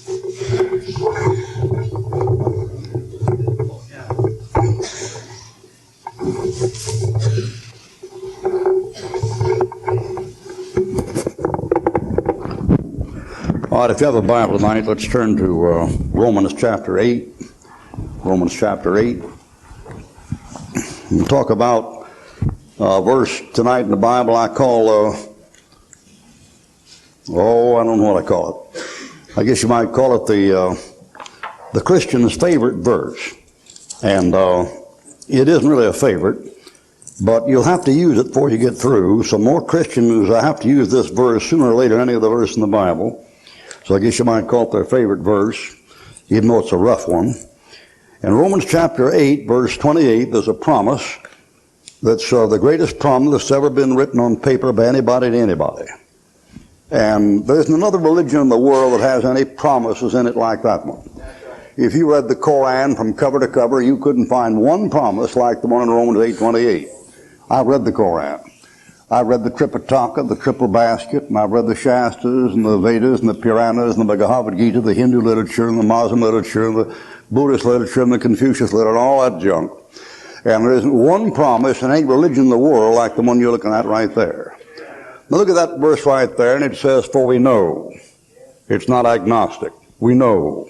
All right, if you have a Bible tonight, let's turn to Romans chapter 8. Romans chapter 8. We'll talk about a verse tonight in the Bible I call, I don't know what I call it. I guess you might call it the Christian's favorite verse. And it isn't really a favorite, but you'll have to use it before you get through. So more Christians have to use this verse sooner or later than any other verse in the Bible. So I guess you might call it their favorite verse, even though it's a rough one. In Romans chapter 8, verse 28, there's a promise that's the greatest promise that's ever been written on paper by anybody to anybody. And there's another religion in the world that has any promises in it like that one. If you read the Koran from cover to cover, you couldn't find one promise like the one in Romans 8:28. I've read the Koran. I've read the Tripitaka, the Triple Basket, and I've read the Shastras and the Vedas and the Puranas and the Bhagavad Gita, the Hindu literature and the Muslim literature and the Buddhist literature and the Confucius literature and all that junk. And there isn't one promise in any religion in the world like the one you're looking at right there. Now look at that verse right there, and it says, "For we know." It's not agnostic. We know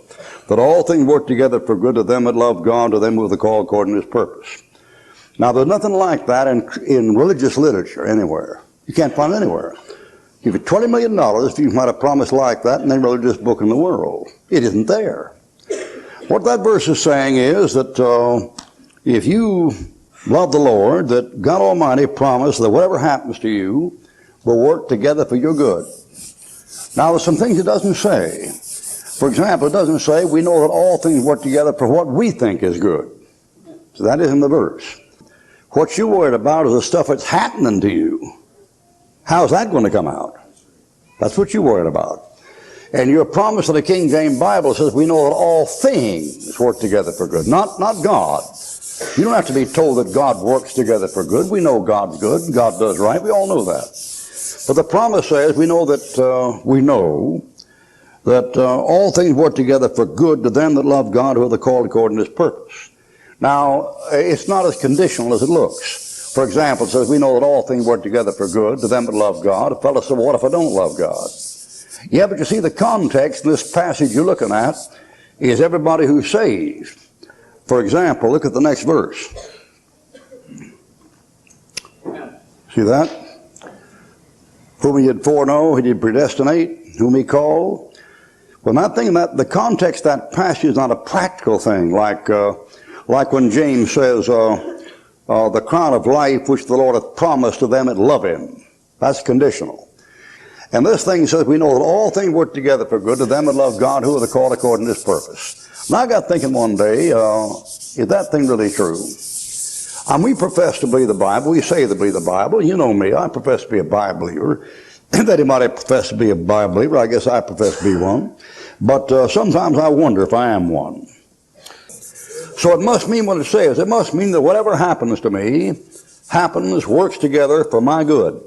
that all things work together for good to them that love God, to them who are the called according to His purpose. Now, there's nothing like that in religious literature anywhere. You can't find it anywhere. Give you $20 million if you find a promise like that in any religious book in the world. It isn't there. What that verse is saying is that if you love the Lord, that God Almighty promised that whatever happens to you will work together for your good. Now, there's some things it doesn't say. For example, it doesn't say we know that all things work together for what we think is good. So that isn't the verse. What you're worried about is the stuff that's happening to you. How's that going to come out? That's what you're worried about. And your promise of the King James Bible says we know that all things work together for good. Not God. You don't have to be told that God works together for good. We know God's good and God does right. We all know that. But the promise says we know that all things work together for good to them that love God, who are the called according to His purpose. Now, it's not as conditional as it looks. For example, it says, we know that all things work together for good to them that love God. A fellow said, well, what if I don't love God? Yeah, but you see, the context in this passage you're looking at is everybody who's saved. For example, look at the next verse. See that? Whom He did foreknow, He did predestinate. Whom He called. Well, not thinking that the context of that passage is not a practical thing, like when James says, the crown of life which the Lord hath promised to them that love Him. That's conditional. And this thing says we know that all things work together for good to them that love God, who are the called according to His purpose. Now I got thinking one day, is that thing really true? We profess to believe the Bible. We say to believe the Bible. You know me. I profess to be a Bible believer. If anybody profess to be a Bible believer, I guess I profess to be one. But sometimes I wonder if I am one. So it must mean what it says. It must mean that whatever happens to me, works together for my good.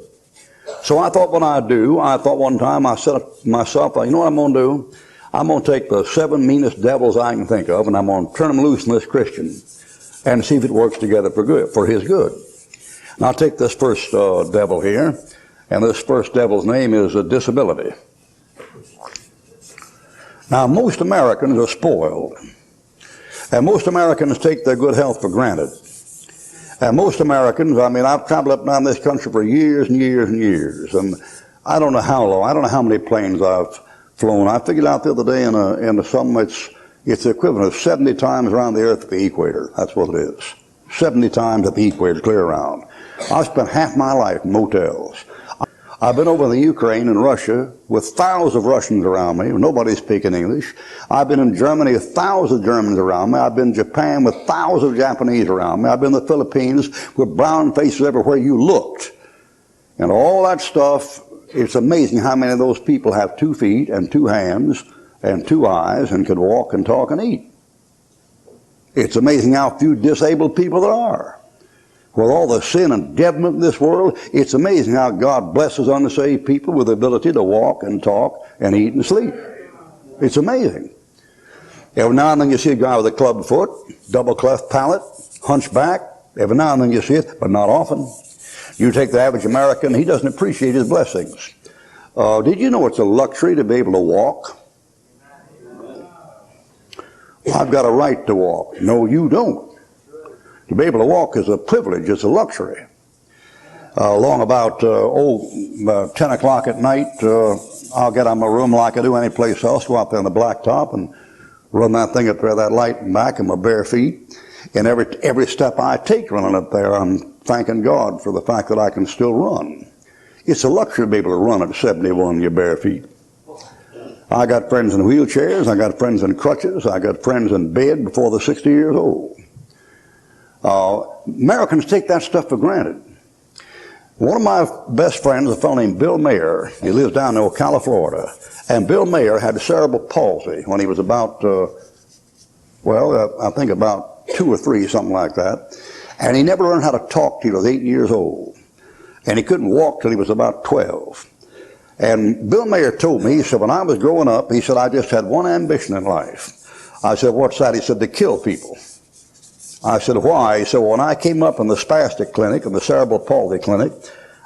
So I thought one time, I said to myself, you know what I'm going to do? I'm going to take the 7 meanest devils I can think of, and I'm going to turn them loose in this Christian and see if it works together for his good. Now I'll take this first devil here, and this first devil's name is disability. Now most Americans are spoiled. And most Americans take their good health for granted. And most Americans, I've traveled up and down this country for years and years and years. And I don't know how long, I don't know how many planes I've flown. I figured out the other day in something it's the equivalent of 70 times around the earth at the equator. That's what it is. 70 times at the equator, clear around. I've spent half my life in motels. I've been over in the Ukraine and Russia with thousands of Russians around me. Nobody speaking English. I've been in Germany with thousands of Germans around me. I've been in Japan with thousands of Japanese around me. I've been in the Philippines with brown faces everywhere you looked. And all that stuff, it's amazing how many of those people have 2 feet and 2 hands and 2 eyes and could walk and talk and eat. It's amazing how few disabled people there are. With all the sin and devilment in this world, it's amazing how God blesses unsaved people with the ability to walk and talk and eat and sleep. It's amazing. Every now and then you see a guy with a club foot, double cleft palate, hunchback. Every now and then you see it, but not often. You take the average American, he doesn't appreciate his blessings. Did you know it's a luxury to be able to walk? Well, I've got a right to walk. No, you don't. To be able to walk is a privilege, it's a luxury. About 10 o'clock at night, I'll get out of my room like I do any place else, go out there on the blacktop and run that thing up there, that light and back in my bare feet. And every step I take running up there, I'm thanking God for the fact that I can still run. It's a luxury to be able to run at 71 in your bare feet. I got friends in wheelchairs, I got friends in crutches, I got friends in bed before they're 60 years old. Americans take that stuff for granted. One of my best friends, a fellow named Bill Mayer, he lives down in Ocala, Florida, and Bill Mayer had cerebral palsy when he was about, I think about 2 or 3, something like that, and he never learned how to talk till he was 8 years old, and he couldn't walk till he was about 12. And Bill Mayer told me, he said, when I was growing up, he said, I just had one ambition in life. I said, what's that? He said, to kill people. I said, why? He said, well, when I came up in the spastic clinic, in the cerebral palsy clinic,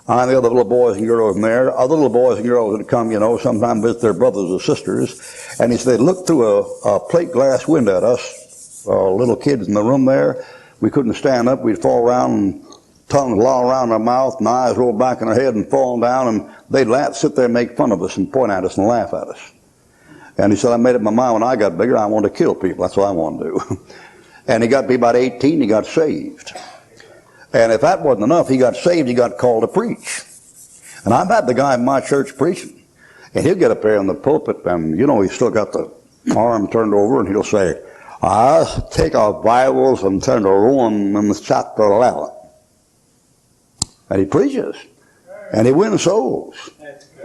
I and the other little boys and girls in there, other little boys and girls would come, sometimes visit their brothers or sisters, and he said, they'd look through a plate glass window at us, little kids in the room there. We couldn't stand up. We'd fall around and tongues loll around our mouth and eyes roll back in our head and fall down, and they'd sit there and make fun of us and point at us and laugh at us. And he said, I made up my mind when I got bigger, I wanted to kill people. That's what I wanted to do. And he got to be about 18, he got saved. And if that wasn't enough, he got saved, he got called to preach. And I've had the guy in my church preaching. And he'll get up there in the pulpit, and he's still got the arm turned over, and he'll say, I'll take our Bibles and turn to Romans chapter 11. And he preaches. And he wins souls.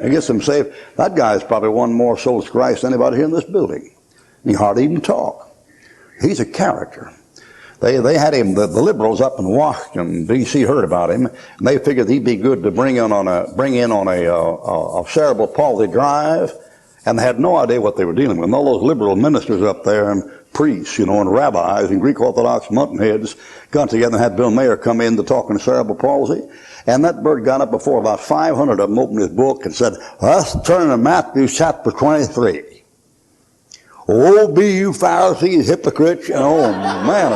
He gets them saved. That guy's probably won more souls to Christ than anybody here in this building. And he hardly even talk. He's a character. They had him, the liberals up in Washington, D.C. heard about him, and they figured he'd be good to bring in on a cerebral palsy drive, and they had no idea what they were dealing with. And all those liberal ministers up there and priests, and rabbis and Greek Orthodox muttonheads got together and had Bill Mayer come in to talk on cerebral palsy. And that bird got up before about 500 of them opened his book and said, let's turn to Matthew chapter 23. Woe be you Pharisees, hypocrites, and oh man.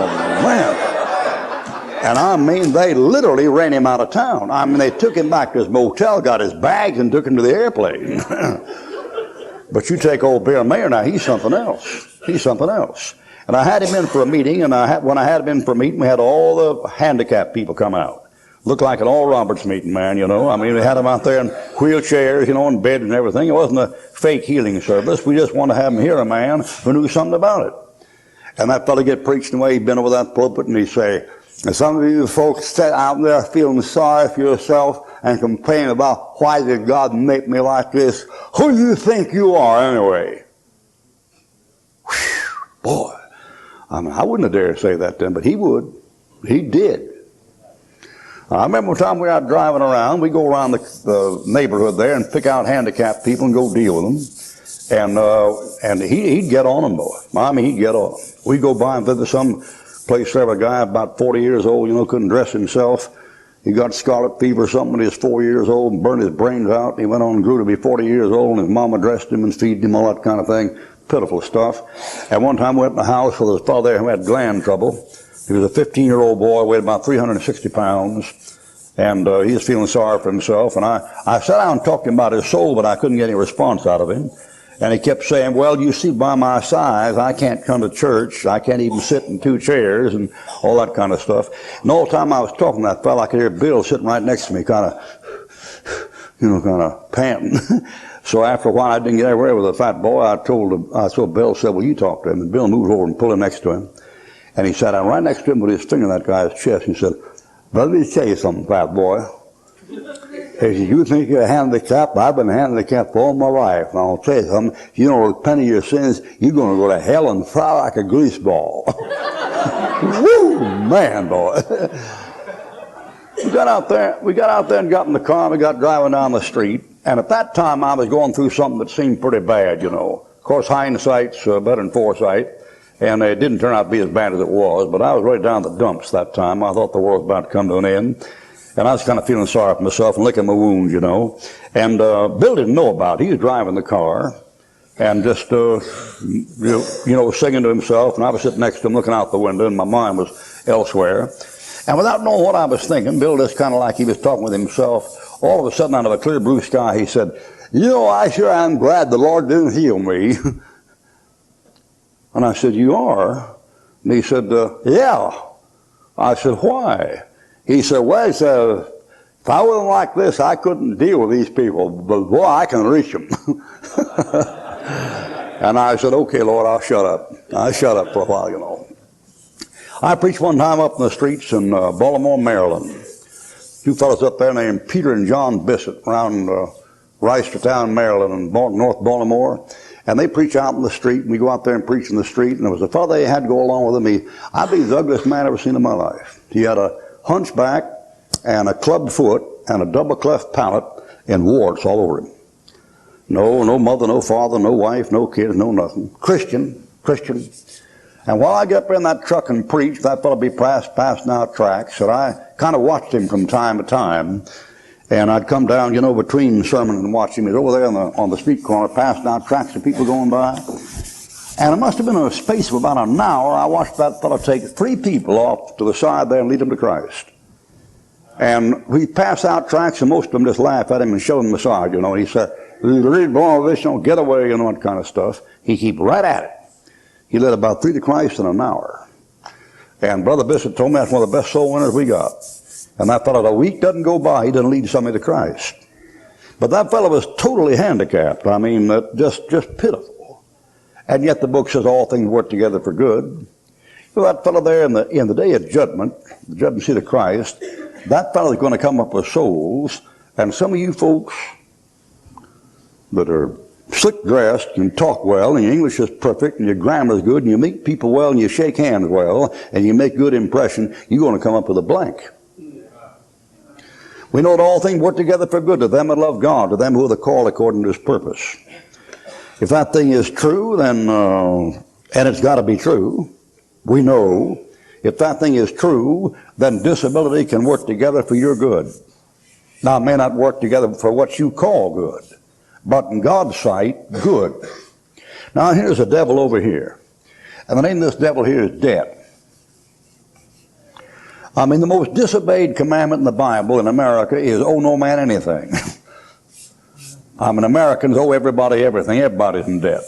And I mean, they literally ran him out of town. I mean, they took him back to his motel, got his bags, and took him to the airplane. But you take old Bill Mayer now, he's something else. He's something else. And I had him in for a meeting, and when I had him in for a meeting, we had all the handicapped people come out. Looked like an All Roberts meeting, man, I mean, we had them out there in wheelchairs, in bed and everything. It wasn't a fake healing service. We just wanted to have them hear a man who knew something about it. And that fellow get preaching away, he'd been over that pulpit, and he'd say, and some of you folks sit out there feeling sorry for yourself and complaining about why did God make me like this? Who do you think you are anyway? Whew, boy. I mean, I wouldn't have dared say that then, but he would. He did. I remember one time we were out driving around. We go around the neighborhood there and pick out handicapped people and go deal with them. And he'd get on them, boy. I mean, he'd get on them. We'd go by and visit some place there, a guy about 40 years old, couldn't dress himself. He got scarlet fever or something when he was 4 years old and burned his brains out. He went on and grew to be 40 years old, and his mama dressed him and feeded him, all that kind of thing. Pitiful stuff. And one time we went in the house with his father there who had gland trouble. He was a 15-year-old boy, weighed about 360 pounds, and he was feeling sorry for himself. And I sat down and talked to him about his soul, but I couldn't get any response out of him. And he kept saying, well, you see, by my size, I can't come to church. I can't even sit in 2 chairs and all that kind of stuff. And all the time I was talking to that fellow, I could hear Bill sitting right next to me, kind of panting. So after a while, I didn't get anywhere with a fat boy. I told Bill, said, well, you talk to him. And Bill moved over and pulled him next to him. And he sat down right next to him with his finger in that guy's chest. He said, let me tell you something, fat boy. He said, you think you're handicapped? I've been handicapped all my life. And I'll tell you something, if you don't repent of your sins, you're going to go to hell and fry like a grease ball. Woo, man, boy. We got out there and got in the car, and we got driving down the street. And at that time, I was going through something that seemed pretty bad, course, hindsight's better than foresight, and it didn't turn out to be as bad as it was, but I was right down the dumps that time. I thought the world was about to come to an end, and I was kind of feeling sorry for myself and licking my wounds, you know. And Bill didn't know about it. He was driving the car and just, singing to himself, and I was sitting next to him looking out the window, and my mind was elsewhere. And without knowing what I was thinking, Bill, just kind of like he was talking with himself, all of a sudden out of a clear blue sky, he said, "You know, I sure am glad the Lord didn't heal me." And I said, "You are?" And he said, "Yeah." I said, "Why?" He said, "Well," he said, "if I wasn't like this, I couldn't deal with these people, but boy, I can reach them." And I said, "Okay, Lord, I'll shut up." I shut up for a while, you know. I preached one time up in the streets in Baltimore, Maryland. Two fellows up there named Peter and John Bissett around Reisterstown, Maryland, and North Baltimore. And they preach out in the street, and we go out there and preach in the street. And there was a fellow they had to go along with him. I believe the ugliest man I've ever seen in my life. He had a hunchback and a clubbed foot and a double cleft palate and warts all over him. No mother, no father, no wife, no kids, no nothing. Christian. And while I get up in that truck and preach, that fellow be passing out tracts, and I kind of watched him from time to time. And I'd come down, between sermons and watch him. He's over there on the street corner passing out tracts of people going by. And it must have been a space of about an hour. I watched that fellow take 3 people off to the side there and lead them to Christ. And he passed out tracts, and most of them just laughed at him and shoved him aside, He said, "Read more of this, get away," that kind of stuff. He kept right at it. He led about 3 to Christ in an hour. And Brother Bissett told me that's one of the best soul winners we got. And that fellow, a week doesn't go by, he doesn't lead somebody to Christ. But that fellow was totally handicapped. I mean, just pitiful. And yet the book says all things work together for good. So that fellow there in the day of judgment, the judgment seat of Christ, that fellow is going to come up with souls. And some of you folks that are slick dressed and talk well, and your English is perfect, and your grammar is good, and you meet people well, and you shake hands well, and you make good impression, you're going to come up with a blank. We know that all things work together for good to them that love God, to them who are the called according to His purpose. If that thing is true, then, and it's got to be true, we know, if that thing is true, then disability can work together for your good. Now, it may not work together for what you call good, but in God's sight, good. Now, here's a devil over here. And the name of this devil here is debt. I mean, the most disobeyed commandment in the Bible in America is owe no man anything. I mean, Americans owe everybody everything. Everybody's in debt.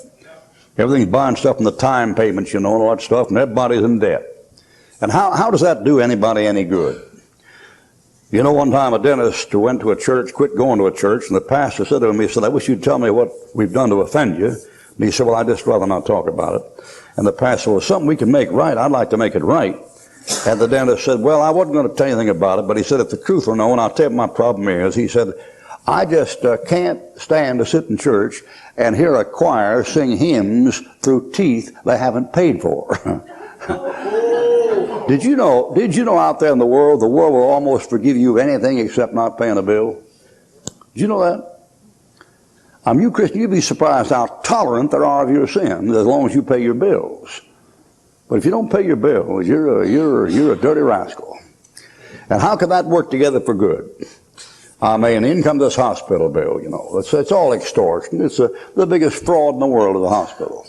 Everything's buying stuff in the time payments, and all that stuff, and everybody's in debt. And how does that do anybody any good? One time a dentist who went to a church, quit going to a church, and the pastor said to him, he said, "I wish you'd tell me what we've done to offend you." And he said, "Well, I'd just rather not talk about it." And the pastor said, "Well, something we can make right. I'd like to make it right." And the dentist said, "Well, I wasn't going to tell you anything about it," but he said, "If the truth were known, I'll tell you what my problem is." He said, "I just can't stand to sit in church and hear a choir sing hymns through teeth they haven't paid for." Did you know out there in the world will almost forgive you anything except not paying a bill? Did you know that? You Christian, you'd be surprised how tolerant there are of your sins as long as you pay your bills. But if you don't pay your bills, you're a dirty rascal. And how can that work together for good? I mean, in comes this hospital bill, It's all extortion. It's the biggest fraud in the world of the hospital.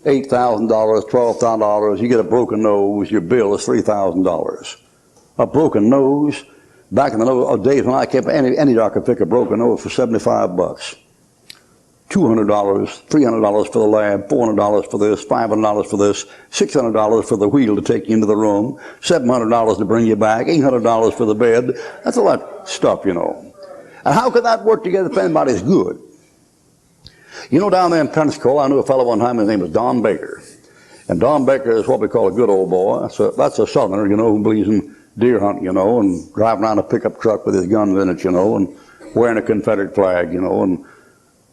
$8,000, $12,000, you get a broken nose, your bill is $3,000. A broken nose, back in the days when I kept, any doctor could pick a broken nose for $75. $200, $300 for the lab, $400 for this, $500 for this, $600 for the wheel to take you into the room, $700 to bring you back, $800 for the bed. That's a lot of stuff, And how could that work together if anybody's good? Down there in Pensacola, I knew a fellow one time, his name was Don Baker. And Don Baker is what we call a good old boy. That's a southerner, who believes in deer hunting, and driving around a pickup truck with his guns in it, and wearing a Confederate flag, and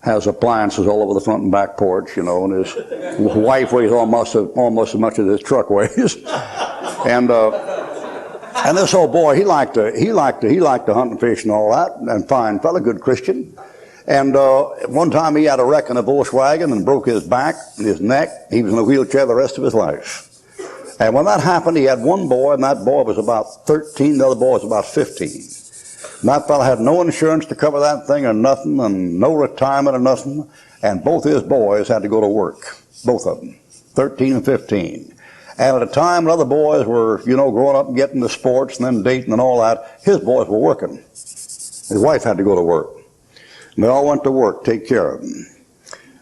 has appliances all over the front and back porch, and his wife weighs almost as much as his truck weighs. And this old boy, he liked to hunt and fish and all that, and fine fella, good Christian. And one time he had a wreck in a Volkswagen and broke his back and his neck. He was in a wheelchair the rest of his life. And when that happened, he had one boy, and that boy was about 13. The other boy was about 15. And that fellow had no insurance to cover that thing or nothing, and no retirement or nothing. And both his boys had to go to work, both of them, 13 and 15. And at a time when other boys were, growing up and getting to sports and then dating and all that, his boys were working. His wife had to go to work. And they all went to work, take care of him.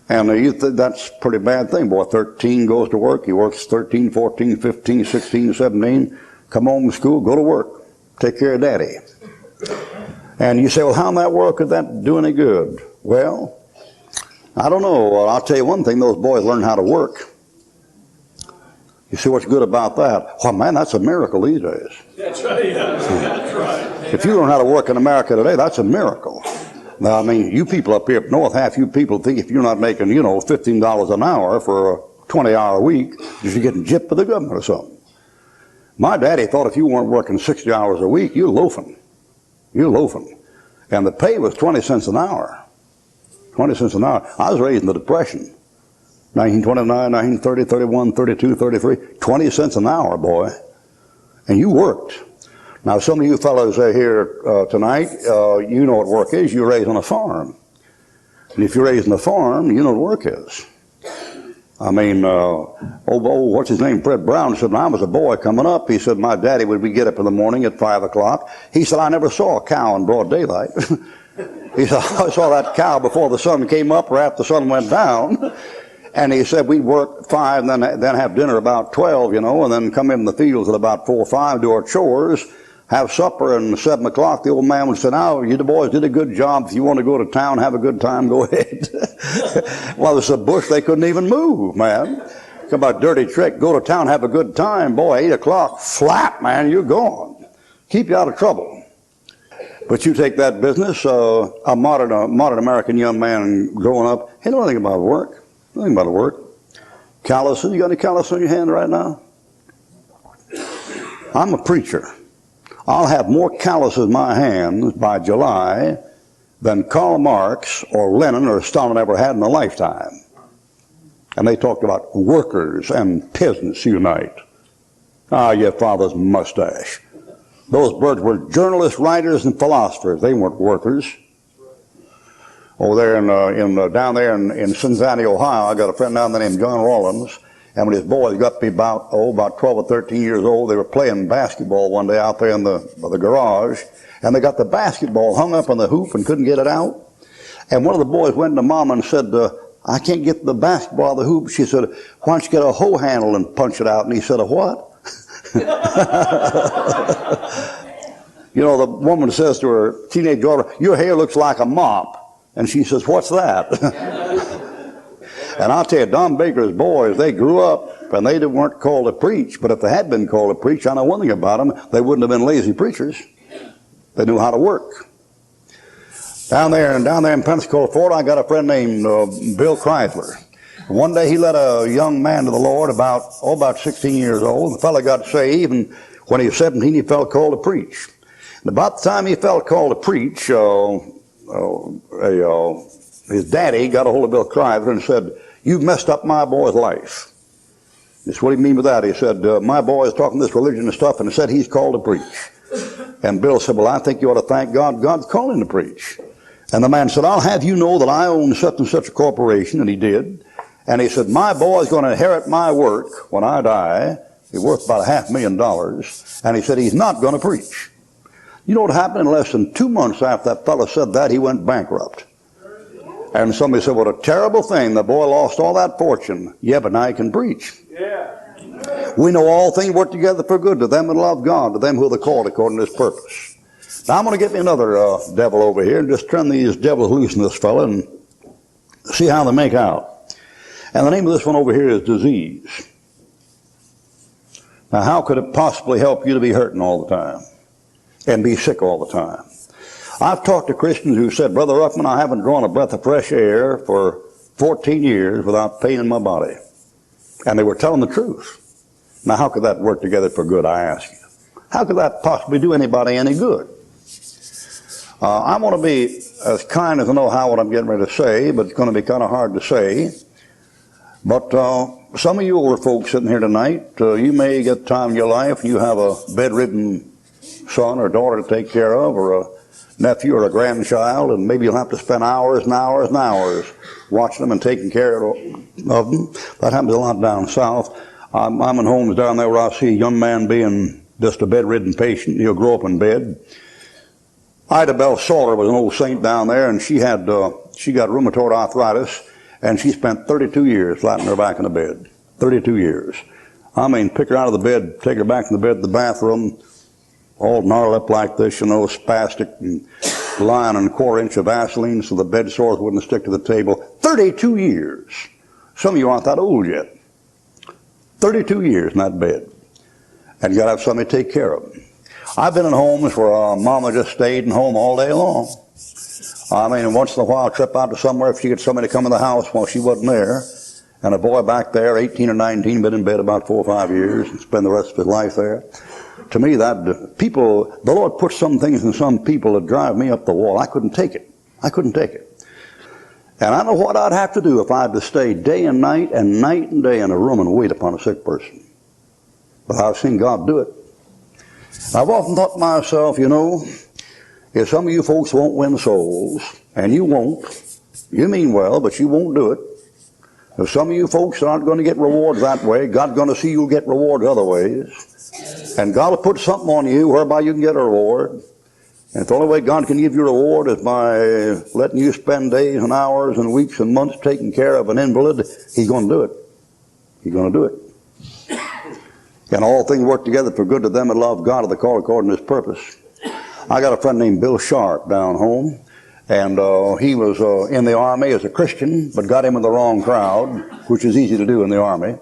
And that's a pretty bad thing. Boy, 13 goes to work. He works 13, 14, 15, 16, 17. Come home from school, go to work. Take care of daddy. And you say, well, how in that world could that do any good? Well, I don't know. I'll tell you one thing. Those boys learn how to work. You see what's good about that? Well, man, that's a miracle these days. That's right. Yeah. That's right. If you learn how to work in America today, that's a miracle. Now, I mean, you people up here up north, half you people think if you're not making, $15 an hour for a 20-hour week, you're getting gypped by the government or something. My daddy thought if you weren't working 60 hours a week, you're loafing. You're loafing. And the pay was 20 cents an hour. 20 cents an hour. I was raised in the Depression. 1929, 1930, 31, 32, 33. 20 cents an hour, boy. And you worked. Now, some of you fellows are here tonight, you know what work is. You're raised on a farm. And if you're raised on a farm, you know what work is. I mean, what's his name? Fred Brown said, when I was a boy coming up, he said, my daddy would get up in the morning at 5 o'clock. He said, I never saw a cow in broad daylight. He said, I saw that cow before the sun came up or after the sun went down. And he said, we'd work at 5 and then have dinner about 12, and then come in the fields at about 4 or 5, do our chores, have supper, and 7 o'clock the old man would say, now, you the boys did a good job. If you want to go to town, have a good time, go ahead. Well, it's a bush they couldn't even move, man. Come about dirty trick, go to town, have a good time. Boy, 8 o'clock, flat, man, you're gone. Keep you out of trouble. But you take that business, a modern American young man growing up, he don't know anything about work. Nothing about work. Calluses, you got any calluses on your hand right now? I'm a preacher. I'll have more calluses in my hands by July than Karl Marx or Lenin or Stalin ever had in a lifetime. And they talked about workers and peasants unite. Ah, your father's mustache. Those birds were journalists, writers, and philosophers. They weren't workers. Over there down there in Cincinnati, Ohio, I got a friend down there named John Rawlins. And when his boys got to be about 12 or 13 years old, they were playing basketball one day out there in the garage. And they got the basketball hung up on the hoop and couldn't get it out. And one of the boys went to Mama and said, I can't get the basketball out of the hoop. She said, why don't you get a hoe handle and punch it out? And he said, a what? The woman says to her teenage daughter, your hair looks like a mop. And she says, what's that? And I'll tell you, Don Baker's boys, they grew up and they weren't called to preach. But if they had been called to preach, I know one thing about them, they wouldn't have been lazy preachers. They knew how to work. Down there in Pensacola, Florida, I got a friend named Bill Kreisler. One day he led a young man to the Lord about 16 years old. The fellow got saved, and when he was 17, he felt called to preach. And about the time he felt called to preach, his daddy got a hold of Bill Kreisler and said, you've messed up my boy's life. That's what he mean by that. He said, my boy is talking this religion and stuff, and said he's called to preach. And Bill said, well, I think you ought to thank God. God's calling him to preach. And the man said, I'll have you know that I own such and such a corporation, and he did. And he said, my boy's going to inherit my work when I die. He's worth about $500,000. And he said, he's not going to preach. You know what happened? In less than 2 months after that fellow said that, he went bankrupt. And somebody said, what a terrible thing. The boy lost all that fortune. Yeah, but now he can preach. Yeah. We know all things work together for good to them that love God, to them who are called according to his purpose. Now I'm going to get me another devil over here and just turn these devils loose in this fella and see how they make out. And the name of this one over here is disease. Now how could it possibly help you to be hurting all the time and be sick all the time? I've talked to Christians who said, Brother Ruckman, I haven't drawn a breath of fresh air for 14 years without pain in my body. And they were telling the truth. Now, how could that work together for good, I ask you? How could that possibly do anybody any good? I want to be as kind as I know how what I'm getting ready to say, but it's going to be kind of hard to say. But some of you older folks sitting here tonight, you may get a time in your life and you have a bedridden son or daughter to take care of, or a nephew or a grandchild, and maybe you'll have to spend hours and hours and hours watching them and taking care of them. That happens a lot down south. I'm in homes down there where I see a young man being just a bedridden patient. He'll grow up in bed. Ida Bell Salter was an old saint down there, and she got rheumatoid arthritis, and she spent 32 years flattening her back in the bed. 32 years. I mean, pick her out of the bed, take her back in the bed to the bathroom, all gnarled up like this, spastic, and lying on a quarter-inch of Vaseline so the bed sores wouldn't stick to the table. 32 years. Some of you aren't that old yet. 32 years in that bed. And you got to have somebody to take care of them. I've been in homes where mama just stayed in home all day long. I mean, once in a while, trip out to somewhere if she gets somebody to come in the house while she wasn't there. And a boy back there, 18 or 19, been in bed about 4 or 5 years and spend the rest of his life there. To me, the Lord put some things in some people that drive me up the wall. I couldn't take it. I couldn't take it. And I know what I'd have to do if I had to stay day and night and day in a room and wait upon a sick person. But I've seen God do it. I've often thought to myself, if some of you folks won't win souls, and you won't, you mean well, but you won't do it. If some of you folks aren't going to get rewards that way, God's going to see you'll get rewards other ways. And God will put something on you whereby you can get a reward. And the only way God can give you a reward is by letting you spend days and hours and weeks and months taking care of an invalid. He's going to do it. He's going to do it. And all things work together for good to them that love God, are called according to His purpose. I got a friend named Bill Sharp down home, and he was in the Army as a Christian, but got him in the wrong crowd, which is easy to do in the Army.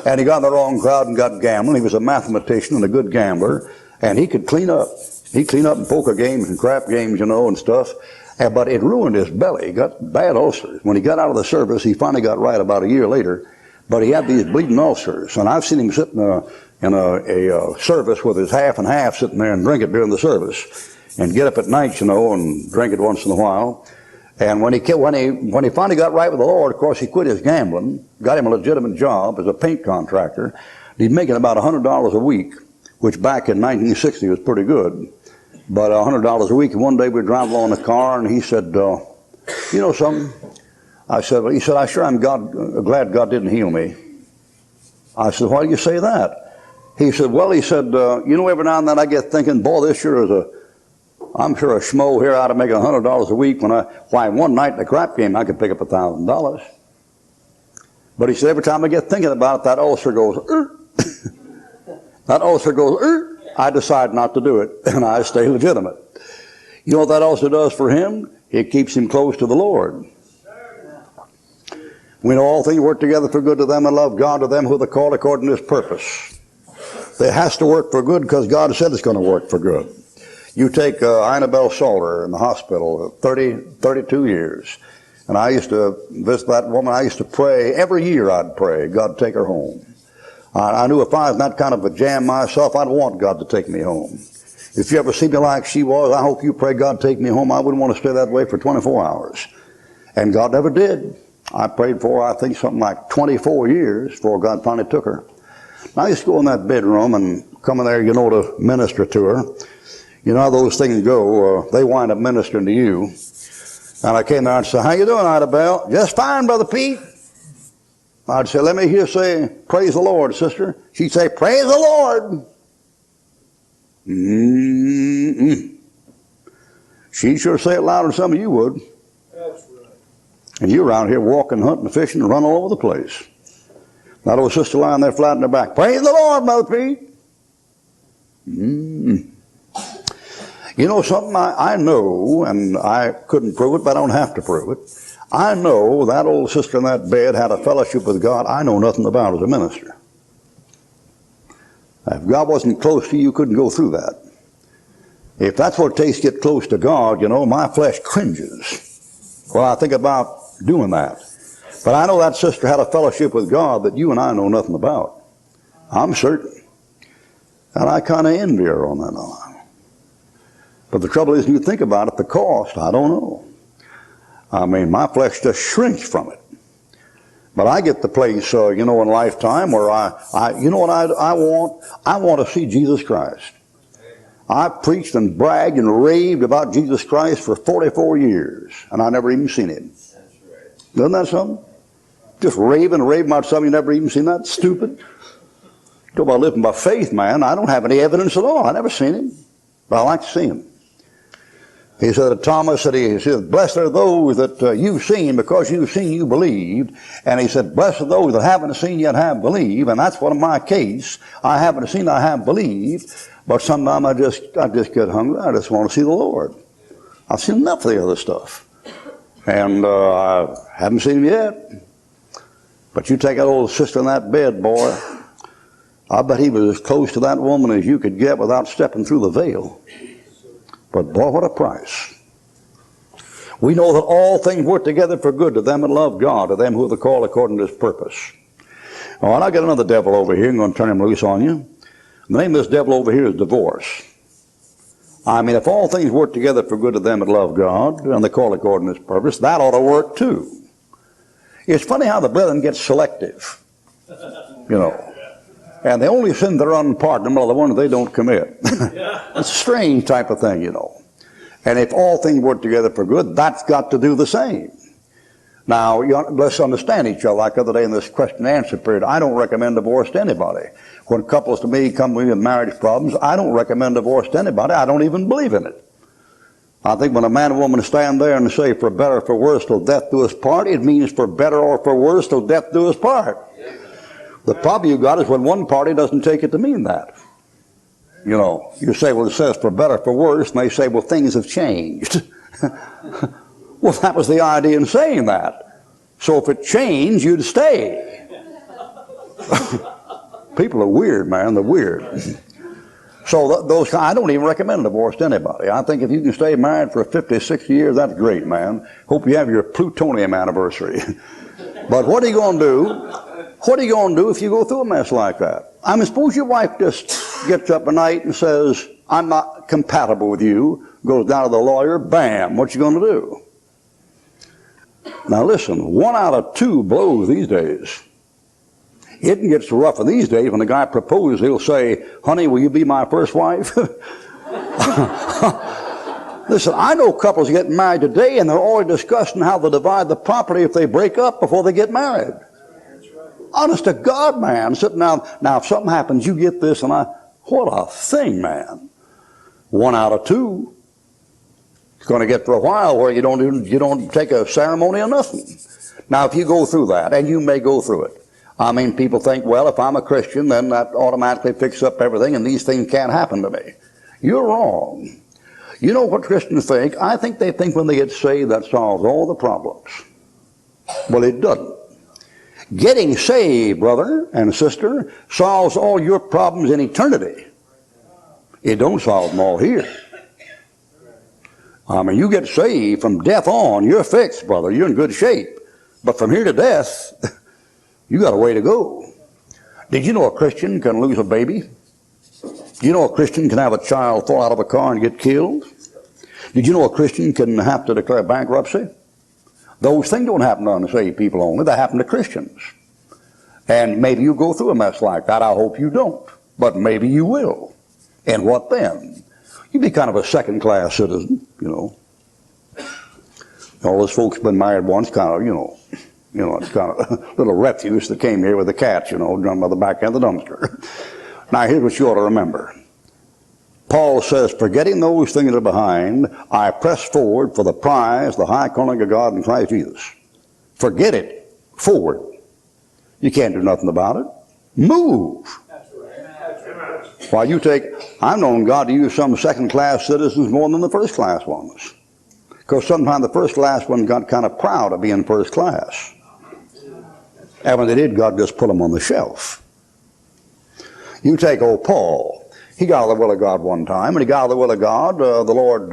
And he got in the wrong crowd and got gambling. He was a mathematician and a good gambler, and he could clean up. He'd clean up in poker games and crap games, and stuff. But it ruined his belly. He got bad ulcers. When he got out of the service, he finally got right about a year later. But he had these bleeding ulcers. And I've seen him sit in a service with his half and half sitting there and drink it during the service. And get up at night, and drink it once in a while. And when he finally got right with the Lord, of course, he quit his gambling, got him a legitimate job as a paint contractor. He's making about $100 a week, which back in 1960 was pretty good. But $100 a week. And one day we were driving along in the car, and he said, you know something? I said, well, he said, I sure am glad God didn't heal me. I said, why do you say that? He said, well, every now and then I get thinking, boy, this sure is I'm sure a schmo here ought to make $100 a week why one night in the crap game I could pick up $1,000. But he said, every time I get thinking about it, that ulcer goes, that ulcer goes, I decide not to do it, and I stay legitimate. You know what that also does for him? It keeps him close to the Lord. We know all things work together for good to them that love God, to them who are called according to His purpose. It has to work for good because God said it's going to work for good. You take Ida Bell Salter in the hospital, 32 years. And I used to visit that woman. I used to pray. Every year I'd pray, God take her home. I knew if I was in that kind of a jam myself, I'd want God to take me home. If you ever see me like she was, I hope you pray God take me home. I wouldn't want to stay that way for 24 hours. And God never did. I prayed for, I think, something like 24 years before God finally took her. And I used to go in that bedroom and come in there, to minister to her. You know how those things go. They wind up ministering to you. And I came there and said, how you doing, Ida Bell? Just fine, Brother Pete. I'd say, let me hear say, praise the Lord, sister. She'd say, praise the Lord. She'd sure say it louder than some of you would. That's right. And you're around here walking, hunting, fishing, and running all over the place. That old sister lying there flat on her back. Praise the Lord, Brother Pete. You know something I know, and I couldn't prove it, but I don't have to prove it. I know that old sister in that bed had a fellowship with God I know nothing about as a minister. If God wasn't close to you, you couldn't go through that. If that's what it takes to get close to God, my flesh cringes. Well, I think about doing that. But I know that sister had a fellowship with God that you and I know nothing about. I'm certain. And I kind of envy her on that line. But the trouble is, you think about it, the cost, I don't know. I mean, my flesh just shrinks from it. But I get the place, in lifetime where you know what I want? I want to see Jesus Christ. I've preached and bragged and raved about Jesus Christ for 44 years, and I never even seen him. Isn't that something? Just raving about something you never even seen. That stupid. Talk about living by faith, man. I don't have any evidence at all. I never seen him, but I like to see him. He said to Thomas, he said, blessed are those that you've seen, because you've seen, you believed. And he said, blessed are those that haven't seen yet have believed. And that's one of my case. I haven't seen, I have believed. But sometimes I just get hungry. I just want to see the Lord. I've seen enough of the other stuff. And I haven't seen him yet. But you take that old sister in that bed, boy. I bet he was as close to that woman as you could get without stepping through the veil. But boy, what a price. We know that all things work together for good to them that love God, to them who are the called according to his purpose. All right, I got another devil over here. I'm going to turn him loose on you. The name of this devil over here is divorce. I mean, if all things work together for good to them that love God and the called according to his purpose, that ought to work too. It's funny how the brethren get selective, And the only sin that are unpardonable are the ones they don't commit. It's a strange type of thing, And if all things work together for good, that's got to do the same. Now, let's understand each other. Like the other day in this question and answer period, I don't recommend divorce to anybody. When couples to me come with marriage problems, I don't recommend divorce to anybody. I don't even believe in it. I think when a man and woman stand there and say, for better or for worse till death do us part, it means for better or for worse till death do us part. The problem you got is when one party doesn't take it to mean that. You say, well, it says for better, for worse, and they say, well, things have changed. Well, that was the idea in saying that. So if it changed, you'd stay. People are weird, man. They're weird. So I don't even recommend a divorce to anybody. I think if you can stay married for 50, 60 years, that's great, man. Hope you have your plutonium anniversary. But what are you going to do? What are you going to do if you go through a mess like that? I mean, suppose your wife just gets up at night and says, I'm not compatible with you, goes down to the lawyer, bam, what you going to do? Now listen, 1 out of 2 blows these days. It gets so rough in these days when the guy proposes, he'll say, honey, will you be my first wife? Listen, I know couples getting married today and they're already discussing how they'll divide the property if they break up before they get married. Honest to God, man. Sitting down. Now, if something happens, you get this, and what a thing, man. 1 out of 2. It's going to get for a while where you don't take a ceremony or nothing. Now, if you go through that, and you may go through it, I mean, people think, well, if I'm a Christian, then that automatically picks up everything, and these things can't happen to me. You're wrong. You know what Christians think? I think they think when they get saved, that solves all the problems. Well, it doesn't. Getting saved, brother and sister, solves all your problems in eternity. It don't solve them all here. I mean, you get saved from death on, you're fixed, brother. You're in good shape. But from here to death, you got a way to go. Did you know a Christian can lose a baby? Did you know a Christian can have a child fall out of a car and get killed? Did you know a Christian can have to declare bankruptcy? Those things don't happen to unsaved people only. They happen to Christians. And maybe you go through a mess like that. I hope you don't. But maybe you will. And what then? You'd be kind of a second-class citizen, All those folks been married once, kind of, it's kind of a little refuse that came here with the cats, done by the back end of the dumpster. Now, here's what you ought to remember. Paul says, forgetting those things that are behind, I press forward for the prize, the high calling of God in Christ Jesus. Forget it. Forward. You can't do nothing about it. Move. While I've known God to use some second-class citizens more than the first-class ones. Because sometimes the first-class ones got kind of proud of being first class. And when they did, God just put them on the shelf. You take old Paul. He got out of the will of God one time, and he got out of the will of God. The Lord,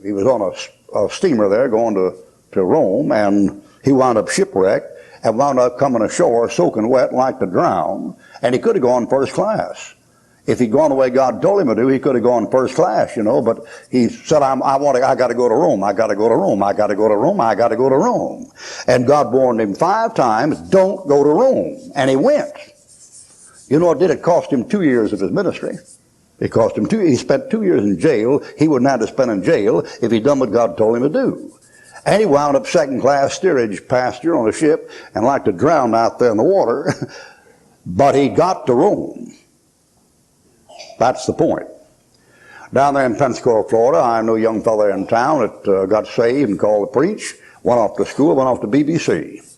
he was on a steamer there going to Rome, and he wound up shipwrecked and wound up coming ashore soaking wet like to drown, and he could have gone first class. If he'd gone the way God told him to do, he could have gone first class, you know, but he said, I got to go to Rome, I got to go to Rome, I got to go to Rome, I got to go to Rome. And God warned him 5 times, don't go to Rome. And he went. You know what did? It cost him 2 years of his ministry. It cost him he spent 2 years in jail. He wouldn't have to spend in jail if he'd done what God told him to do. And he wound up second-class steerage passenger on a ship and like to drown out there in the water. But he got to Rome. That's the point. Down there in Pensacola, Florida, I knew a young fellow in town that got saved and called to preach, went off to school, went off to BBC.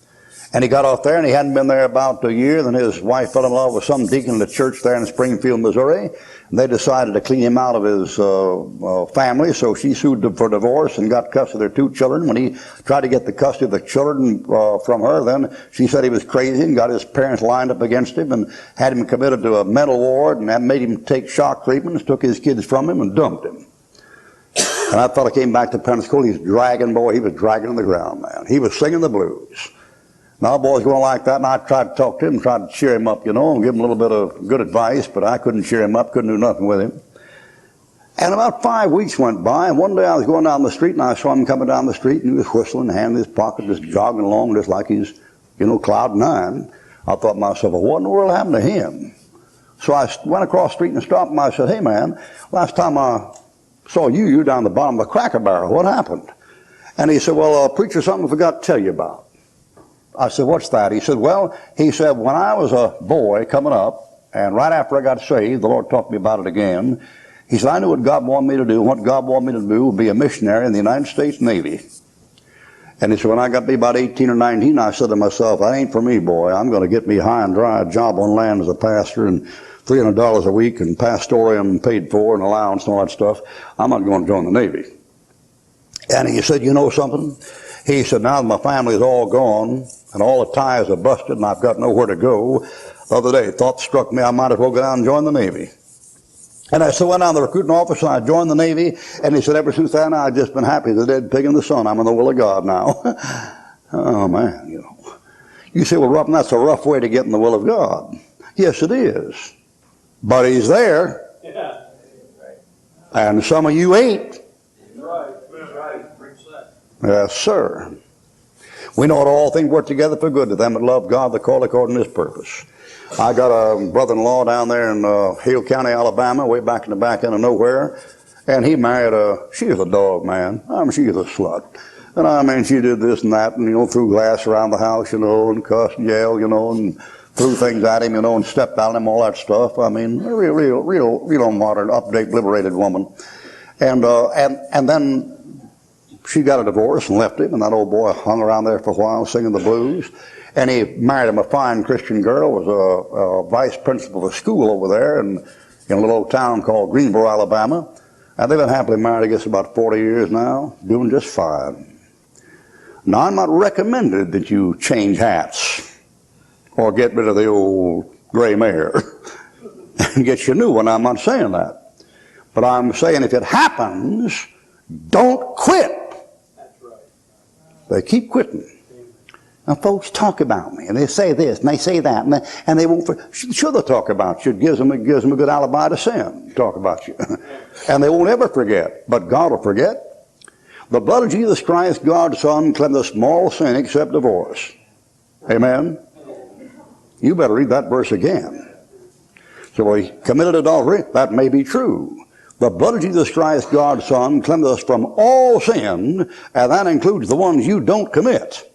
And he got off there, and he hadn't been there about a year. Then his wife fell in love with some deacon in the church there in Springfield, Missouri. And they decided to clean him out of his family, so she sued them for divorce and got custody of their 2 children. When he tried to get the custody of the children from her, then she said he was crazy and got his parents lined up against him and had him committed to a mental ward, and that made him take shock treatments, took his kids from him and dumped him. And that fellow came back to Pensacola. He was dragging on the ground, man. He was singing the blues. Now, boys going like that, and I tried to talk to him, tried to cheer him up, you know, and give him a little bit of good advice, but I couldn't cheer him up, couldn't do nothing with him. And about 5 weeks went by, and one day I was going down the street, and I saw him coming down the street, and he was whistling, hand in his pocket, just jogging along, just like he's, you know, cloud 9. I thought to myself, well, what in the world happened to him? So I went across the street and stopped him. I said, hey, man, last time I saw you down the bottom of the Cracker Barrel. What happened? And he said, well, preacher, something I forgot to tell you about. I said, what's that? He said, when I was a boy coming up, and right after I got saved, the Lord taught me about it again. He said, I knew what God wanted me to do. What God wanted me to do would be a missionary in the United States Navy. And he said, when I got to be about 18 or 19, I said to myself, that ain't for me, boy. I'm going to get me high and dry a job on land as a pastor and $300 a week and pastorium paid for and allowance and all that stuff. I'm not going to join the Navy. And he said, you know something? He said, now that my family is all gone and all the ties are busted and I've got nowhere to go, the other day, thought struck me I might as well go down and join the Navy. And I went down to the recruiting office and I joined the Navy, and he said, ever since then I've just been happy as a dead pig in the sun. I'm in the will of God now. Oh man, you know. You say, well, Ruffin, that's a rough way to get in the will of God. Yes, it is. But he's there. Yeah. And some of you ain't. Right. Preach that. Yes, sir. We know that all things work together for good to them that love God, that call according to His purpose. I got a brother-in-law down there in Hale County, Alabama, way back in the back end of nowhere, and he married she was a dog, man. I mean, she was a slut. And I mean, she did this and that, and, you know, threw glass around the house, you know, and cussed and yelled, you know, and threw things at him, you know, and stepped on him, all that stuff. I mean, a real modern, up-to-date, liberated woman. And then she got a divorce and left him, and that old boy hung around there for a while singing the blues. And he married him a fine Christian girl, was a vice principal of a school over there in a little old town called Greensboro, Alabama. And they've been happily married, I guess, about 40 years now, doing just fine. Now, I'm not recommended that you change hats or get rid of the old gray mare and get you a new one. I'm not saying that. But I'm saying if it happens, don't quit. That's right. They keep quitting. Now, folks talk about me, and they say this, and they say that, and they won't. Sure, they'll talk about you. It gives them a good alibi to sin. Talk about you, and they won't ever forget. But God will forget. The blood of Jesus Christ, God's Son, cleanseth small sin except divorce. Amen. You better read that verse again. So he committed adultery. That may be true. The blood of Jesus Christ, God's Son, cleanseth us from all sin, and that includes the ones you don't commit.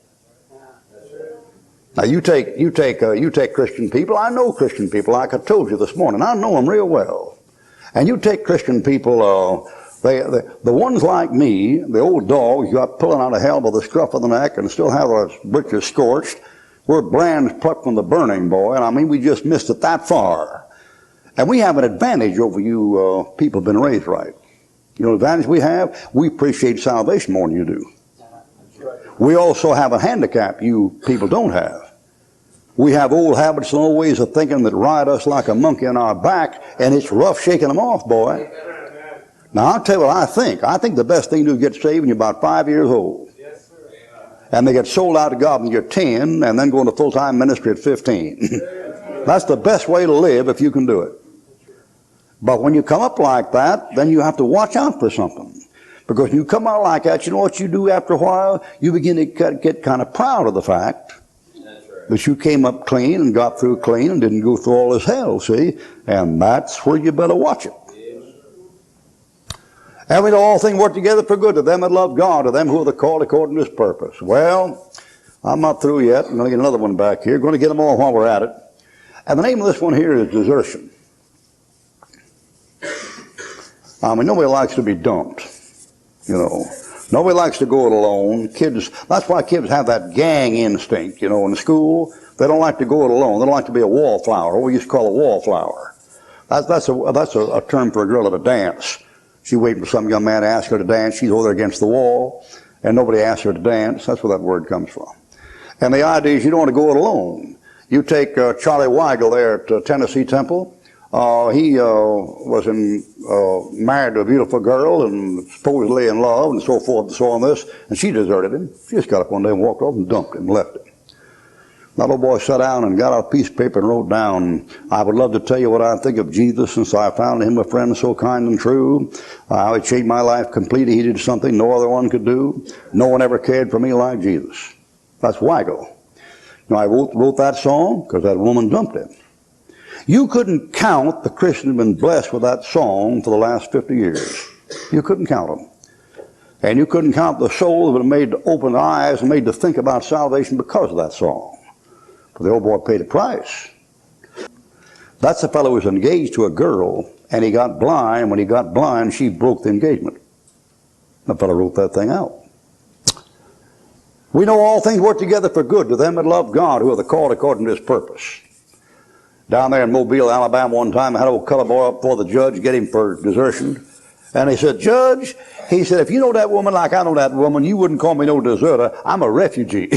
Now you take Christian people. I know Christian people, like I told you this morning. I know them real well. And you take Christian people, the ones like me, the old dogs you got pulling out of hell by the scruff of the neck and still have our britches scorched. We're brands plucked from the burning, boy. And I mean, we just missed it that far. And we have an advantage over you people who've been raised right. You know the advantage we have? We appreciate salvation more than you do. We also have a handicap you people don't have. We have old habits and old ways of thinking that ride us like a monkey on our back, and it's rough shaking them off, boy. Now, I'll tell you what I think. I think the best thing to do is get saved when you're about 5 years old. Yes, sir. And they get sold out to God when you're 10, and then go into full-time ministry at 15. That's the best way to live if you can do it. But when you come up like that, then you have to watch out for something. Because when you come out like that, you know what you do after a while? You begin to get kind of proud of the fact that you came up clean and got through clean and didn't go through all this hell, see? And that's where you better watch it. And we know all things work together for good to them that love God, to them who are the called according to His purpose. Well, I'm not through yet. I'm going to get another one back here. Going to get them all while we're at it. And the name of this one here is desertion. I mean, nobody likes to be dumped, you know. Nobody likes to go it alone. Kids, that's why kids have that gang instinct, you know, in school. They don't like to go it alone. They don't like to be a wallflower, what we used to call a wallflower. That's a term for a girl at a dance. She's waiting for some young man to ask her to dance. She's over there against the wall, and nobody asks her to dance. That's where that word comes from. And the idea is you don't want to go it alone. You take Charlie Weigel there at Tennessee Temple. He was married to a beautiful girl and supposedly in love and so forth and so on this, and she deserted him. She just got up one day and walked off and dumped him and left him. That little boy sat down and got out a piece of paper and wrote down, I would love to tell you what I think of Jesus since I found him a friend so kind and true. How he changed my life completely. He did something no other one could do. No one ever cared for me like Jesus. That's Weigel. Now, I wrote that song because that woman dumped him. You couldn't count the Christians who have been blessed with that song for the last 50 years. You couldn't count them. And you couldn't count the souls that have been made to open their eyes and made to think about salvation because of that song. But the old boy paid a price. That's the fellow who was engaged to a girl, and he got blind. When he got blind, she broke the engagement. The fellow wrote that thing out. We know all things work together for good to them that love God, who are the called according to His purpose. Down there in Mobile, Alabama, one time, I had an old colored boy up before the judge, get him for desertion. And he said, Judge, he said, if you know that woman like I know that woman, you wouldn't call me no deserter. I'm a refugee.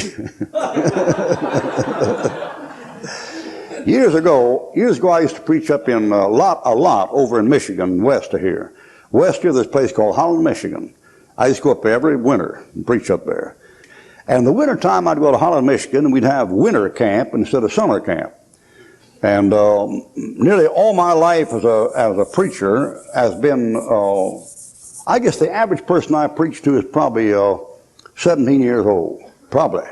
Years ago, I used to preach up in a lot over in Michigan, west of here. West here, there's a place called Holland, Michigan. I used to go up there every winter and preach up there. And the winter time, I'd go to Holland, Michigan, and we'd have winter camp instead of summer camp. And nearly all my life as a preacher has been, I guess the average person I preach to is probably 17 years old, probably,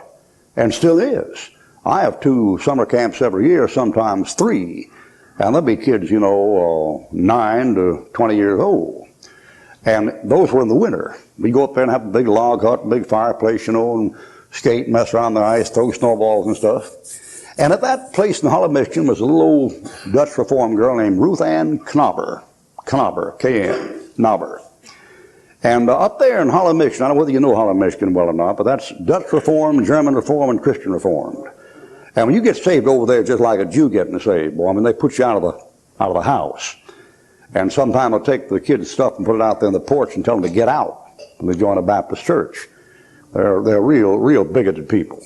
and still is. I have 2 summer camps every year, sometimes 3, and there'll be kids, 9 to 20 years old. And those were in the winter. We go up there and have a big log hut, big fireplace, and skate, mess around the ice, throw snowballs and stuff. And at that place in Holland, Michigan, was a little old Dutch Reformed girl named Ruth Ann Knobber, K-N, Knobber. And up there in Holland, Michigan, I don't know whether you know Holland, Michigan well or not, but that's Dutch Reformed, German Reformed, and Christian Reformed. And when you get saved over there, just like a Jew getting saved, boy, I mean, they put you out of the house. And sometimes they'll take the kids' stuff and put it out there on the porch and tell them to get out when they join a Baptist church. They're real bigoted people.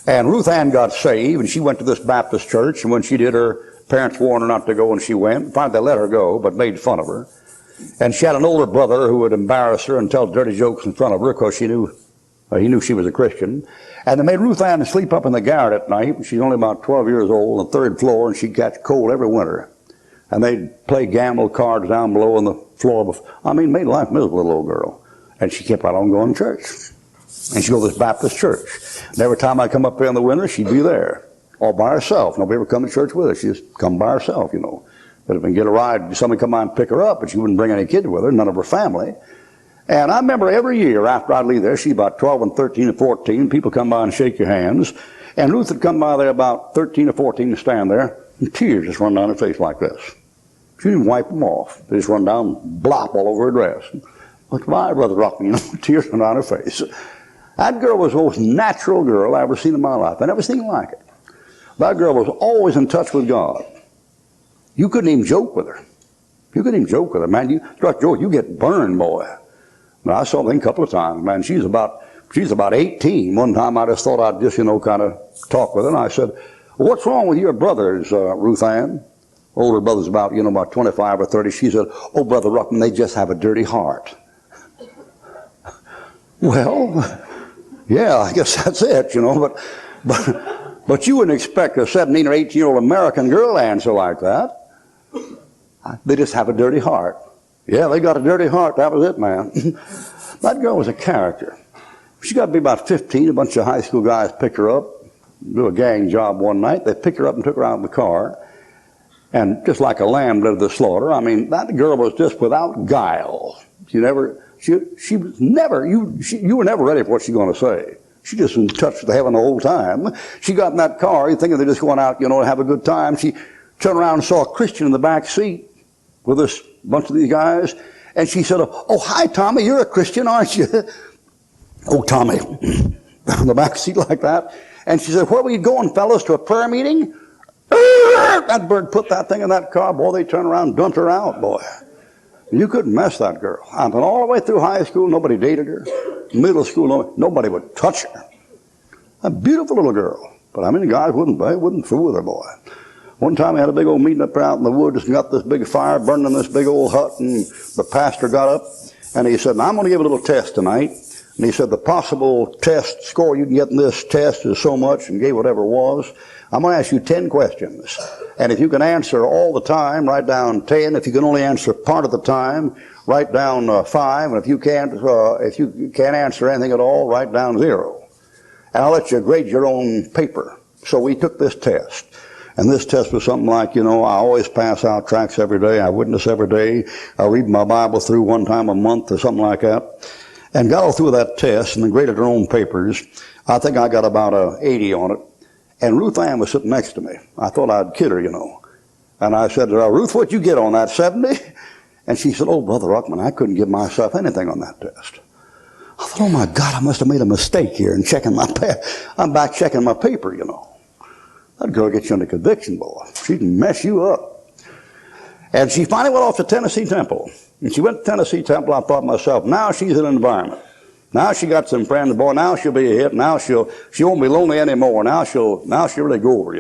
And Ruth Ann got saved, and she went to this Baptist church, and when she did, her parents warned her not to go, and she went. Finally, they let her go, but made fun of her. And she had an older brother who would embarrass her and tell dirty jokes in front of her because he knew she was a Christian. And they made Ruth Ann sleep up in the garret at night. She's only about 12 years old on the 3rd floor, and she'd catch cold every winter. And they'd play gamble cards down below on the floor. Made life miserable, little old girl. And she kept right on going to church. And she'd go to this Baptist church. And every time I come up there in the winter, she'd be there, all by herself. Nobody ever come to church with her. She'd just come by herself, But if we get a ride, somebody come by and pick her up, but she wouldn't bring any kids with her, none of her family. And I remember every year after I'd leave there, she's about 12 and 13 and 14, people come by and shake your hands. And Ruth would come by there about 13 or 14 and stand there, and tears just run down her face like this. She didn't wipe them off. They just run down, blop all over her dress. Look, my Brother Ruckman, tears run down her face. That girl was the most natural girl I ever seen in my life. I never seen like it. That girl was always in touch with God. You couldn't even joke with her. Man, you get burned, boy. Now, I saw the thing a couple of times. Man, she's about 18. One time I just thought I'd just, kind of talk with her. And I said, well, what's wrong with your brothers, Ruth Ann? Older brother's about 25 or 30. She said, oh, Brother Ruckman, they just have a dirty heart. Well, yeah, I guess that's it, but you wouldn't expect a 17 or 18-year-old American girl to answer like that. They just have a dirty heart. Yeah, they got a dirty heart. That was it, man. That girl was a character. She got to be about 15. A bunch of high school guys picked her up, do a gang job one night. They picked her up and took her out in the car. And just like a lamb led to the slaughter, I mean, that girl was just without guile. She was never, you were never ready for what she was going to say. She just was in touch with heaven the whole time. She got in that car, you thinking they're just going out, to have a good time. She turned around and saw a Christian in the back seat with this bunch of these guys. And she said, "Oh, hi, Tommy, you're a Christian, aren't you?" "Oh, Tommy," in the back seat like that. And she said, "Where were you going, fellas, to a prayer meeting?" That bird put that thing in that car, boy, they turned around and dumped her out, boy. You couldn't mess that girl. I mean, all the way through high school, nobody dated her. Middle school, nobody would touch her. A beautiful little girl. But I mean, the guys wouldn't fool with her, boy. One time we had a big old meeting up there out in the woods and got this big fire burning in this big old hut, and the pastor got up and he said, "Now I'm going to give a little test tonight." And he said, "The possible test score you can get in this test is so much," and gave whatever it was. "I'm going to ask you 10 questions. And if you can answer all the time, write down 10. If you can only answer part of the time, write down 5. And if you can't answer anything at all, write down 0. And I'll let you grade your own paper." So we took this test. And this test was something like, I always pass out tracts every day. I witness every day. I read my Bible through one time a month or something like that. And got all through that test and then graded her own papers. I think I got about a 80 on it. And Ruth Ann was sitting next to me. I thought I'd kid her, And I said to her, "Ruth, what'd you get on that, 70? And she said, "Oh, Brother Ruckman, I couldn't give myself anything on that test." I thought, "Oh my God, I must have made a mistake here in checking I'm back checking my paper, That girl gets you under conviction, boy. She can mess you up. And she finally went off to Tennessee Temple. And she went to Tennessee Temple. I thought to myself, now she's in an environment. Now she got some friends, boy. Now she'll be a hit. Now she won't be lonely anymore. Now she'll really go over,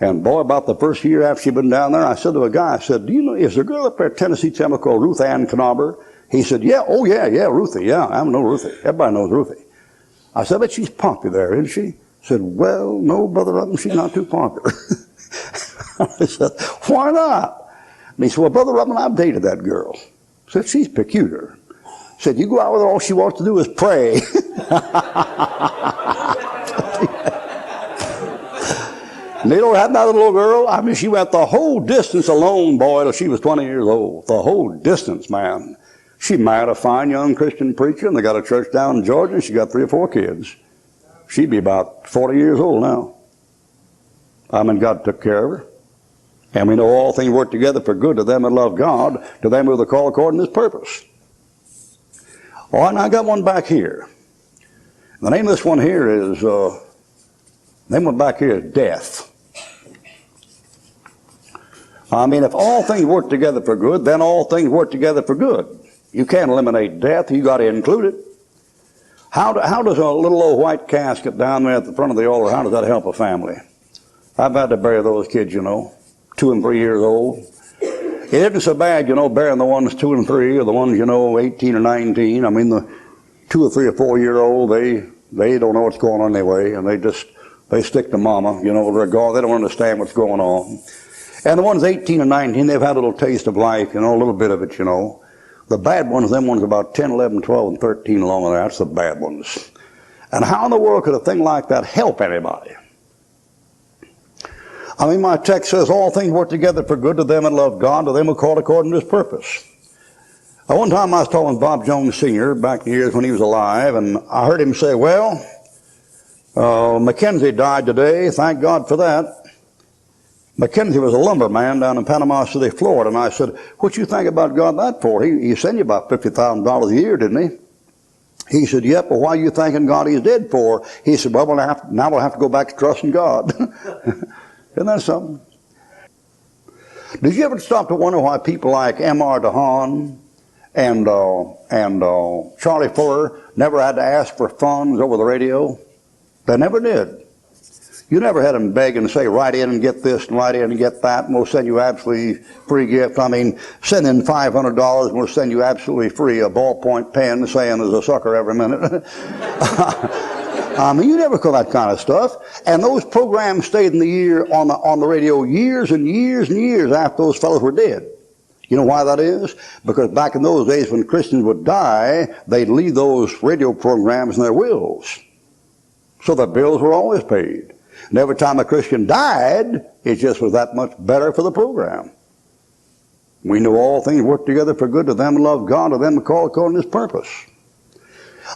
And boy, about the first year after she'd been down there, I said to a guy, I said, "Do you know, is there a girl up there at Tennessee Temple called Ruth Ann Knobber?" He said, "Yeah, oh yeah, Ruthie, yeah, I know Ruthie. Everybody knows Ruthie." I said, "But she's popular there, isn't she?" He said, "Well, no, Brother Ruckman, she's not too popular." I said, "Why not?" And he said, "Well, Brother Ruckman, I've dated that girl." I said, "She's peculiar." He said, "You go out with her, all she wants to do is pray." And they don't have that little girl. I mean, she went the whole distance alone, boy, till she was 20 years old. The whole distance, man. She married a fine young Christian preacher, and they got a church down in Georgia, and she got 3 or 4 kids. She'd be about 40 years old now. I mean, God took care of her. And we know all things work together for good to them that love God, to them who are called according to His purpose. All right, now I got one back here. The name of this one here is, death. I mean, if all things work together for good, then all things work together for good. You can't eliminate death. You got to include it. How does a little old white casket down there at the front of the altar, how does that help a family? I've had to bury those kids, 2 and 3 years old. It isn't so bad, burying the ones 2 and 3 or the ones, 18 or 19. I mean, the 2 or 3 or 4 year old, they don't know what's going on anyway, and they stick to mama, they don't understand what's going on. And the ones 18 and 19, they've had a little taste of life, a little bit of it, The bad ones, them ones about 10, 11, 12, and 13 along there, that's the bad ones. And how in the world could a thing like that help anybody? I mean, my text says all things work together for good to them that love God, to them who are called according to His purpose. One time I was talking with Bob Jones Sr. back in the years when he was alive, and I heard him say, "Well, Mackenzie died today. Thank God for that." Mackenzie was a lumberman down in Panama City, Florida, and I said, "What you think about God that for? He sent you about $50,000 a year, didn't he?" He said, "Yep, but why are you thanking God He's dead for?" He said, "Well, now we'll have to go back to trusting God." Isn't that something? Did you ever stop to wonder why people like M.R. DeHaan and Charlie Fuller never had to ask for funds over the radio? They never did. You never had them beg and say, "Write in and get this and write in and get that, and we'll send you absolutely free gift." I mean, send in $500 and we'll send you absolutely free a ballpoint pen saying there's a sucker every minute. I mean, you never call that kind of stuff. And those programs stayed in the year on the radio years and years and years after those fellows were dead. You know why that is? Because back in those days when Christians would die, they'd leave those radio programs in their wills. So the bills were always paid. And every time a Christian died, it just was that much better for the program. We know all things work together for good to them that love God, to them that call according to His purpose.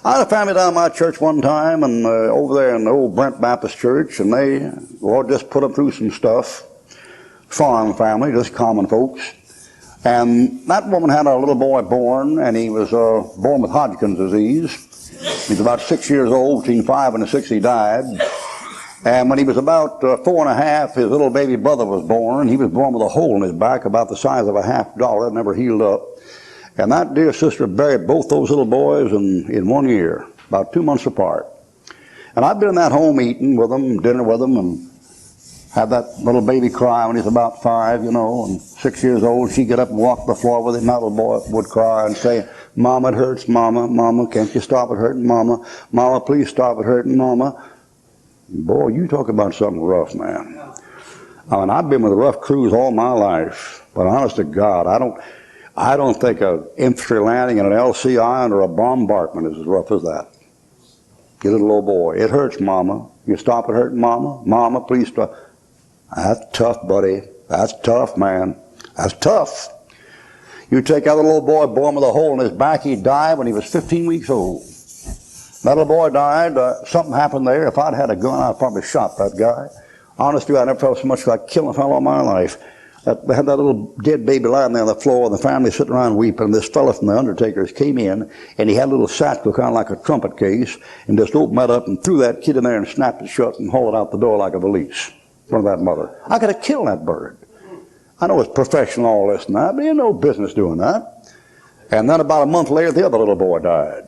I had a family down at my church one time, and over there in the old Brent Baptist Church, and the Lord just put them through some stuff. Farm family, just common folks. And that woman had a little boy born, and he was born with Hodgkin's disease. He was about 6 years old, between 5 and 6 he died. And when he was about 4 and a half, his little baby brother was born. He was born with a hole in his back about the size of a $50. It never healed up. And that dear sister buried both those little boys in 1 year, about 2 months apart. And I'd been in that home eating with them, dinner with them, and had that little baby cry when he was about 5, and 6 years old. She'd get up and walk the floor with him. That little boy would cry and say, "Mama, it hurts, Mama. Mama, can't you stop it hurting, Mama? Mama, please stop it hurting, Mama." Boy, you talk about something rough, man. I mean, I've been with rough crews all my life, but honest to God, I don't think an infantry landing in an LCI under a bombardment is as rough as that. You little old boy, "It hurts, Mama. You stop it hurting, Mama? Mama, please stop." That's tough, buddy. That's tough, man. That's tough. You take that little boy born with a hole in his back, he died when he was 15 weeks old. That little boy died. Something happened there. If I'd had a gun, I'd probably shot that guy. Honestly, I never felt so much like killing a fellow in my life. They had that little dead baby lying there on the floor, and the family sitting around weeping. And this fellow from the undertakers came in, and he had a little satchel, kind of like a trumpet case, and just opened that up and threw that kid in there and snapped it shut and hauled it out the door like a valise in front of that mother. I could have killed that bird. I know it's professional, all this and that, but you had no business doing that. And then about a month later, the other little boy died.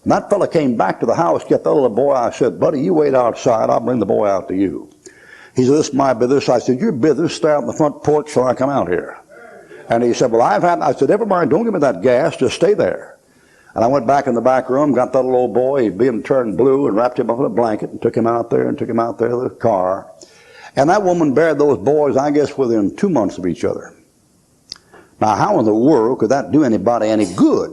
And that fella came back to the house, get that little boy. I said, "Buddy, you wait outside. I'll bring the boy out to you." He said, "This is my business." I said, "Your business, stay out on the front porch till I come out here." And he said, "Well, I said, "Never mind, don't give me that gas, just stay there." And I went back in the back room, got that little old boy, he'd been turned blue, and wrapped him up in a blanket and took him out there to the car. And that woman buried those boys, I guess, within 2 months of each other. Now, how in the world could that do anybody any good?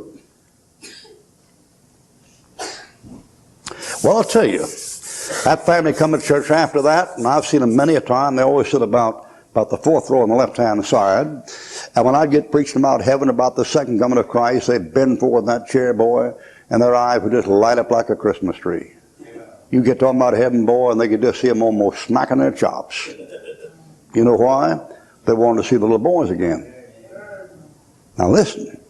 Well, I'll tell you, that family come to church after that, and I've seen them many a time. They always sit about the fourth row on the left-hand side. And when I'd get preaching about heaven, about the second coming of Christ, they'd bend forward in that chair, boy, and their eyes would just light up like a Christmas tree. You get talking about heaven, boy, and they could just see them almost smacking their chops. You know why? They wanted to see the little boys again. Now listen,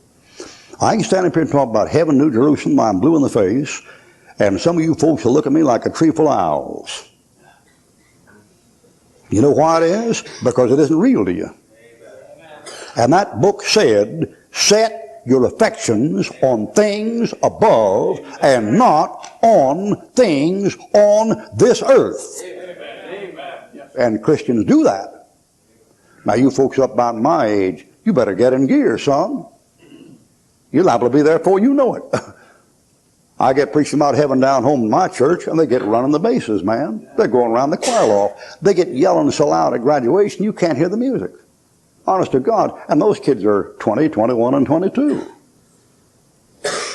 I can stand up here and talk about heaven, New Jerusalem, I'm blue in the face, and some of you folks will look at me like a tree full of owls. You know why it is? Because it isn't real to you. And that book said, "Set your affections on things above and not on things on this earth." And Christians do that. Now you folks up about my age, you better get in gear, son. You're liable to be there before you know it. I get preaching about heaven down home in my church, and they get running the bases, man. They're going around the choir loft. They get yelling so loud at graduation, you can't hear the music. Honest to God. And those kids are 20, 21, and 22.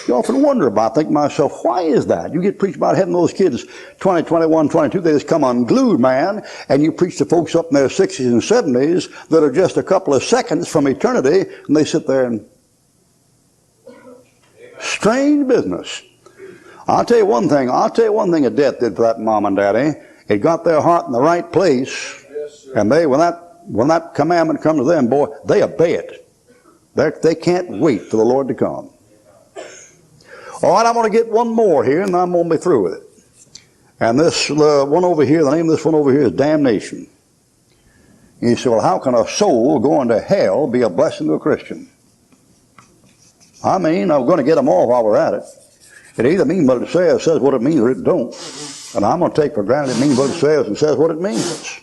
You often wonder about, think to myself, why is that? You get preached about heaven, those kids, 20, 21, 22, they just come unglued, man. And you preach to folks up in their 60s and 70s that are just a couple of seconds from eternity, and they sit there and... Strange business. I'll tell you one thing that death did for that mom and daddy. It got their heart in the right place. Yes, and they, when that commandment comes to them, boy, they obey it. They can't wait for the Lord to come. All right, I'm going to get one more here, and I'm going to be through with it. And this one over here, the name of this one over here is damnation. And you say, well, how can a soul going to hell be a blessing to a Christian? I mean, I'm going to get them all while we're at it. It either means what it says what it means, or it don't. And I'm going to take for granted it means what it says and says what it means.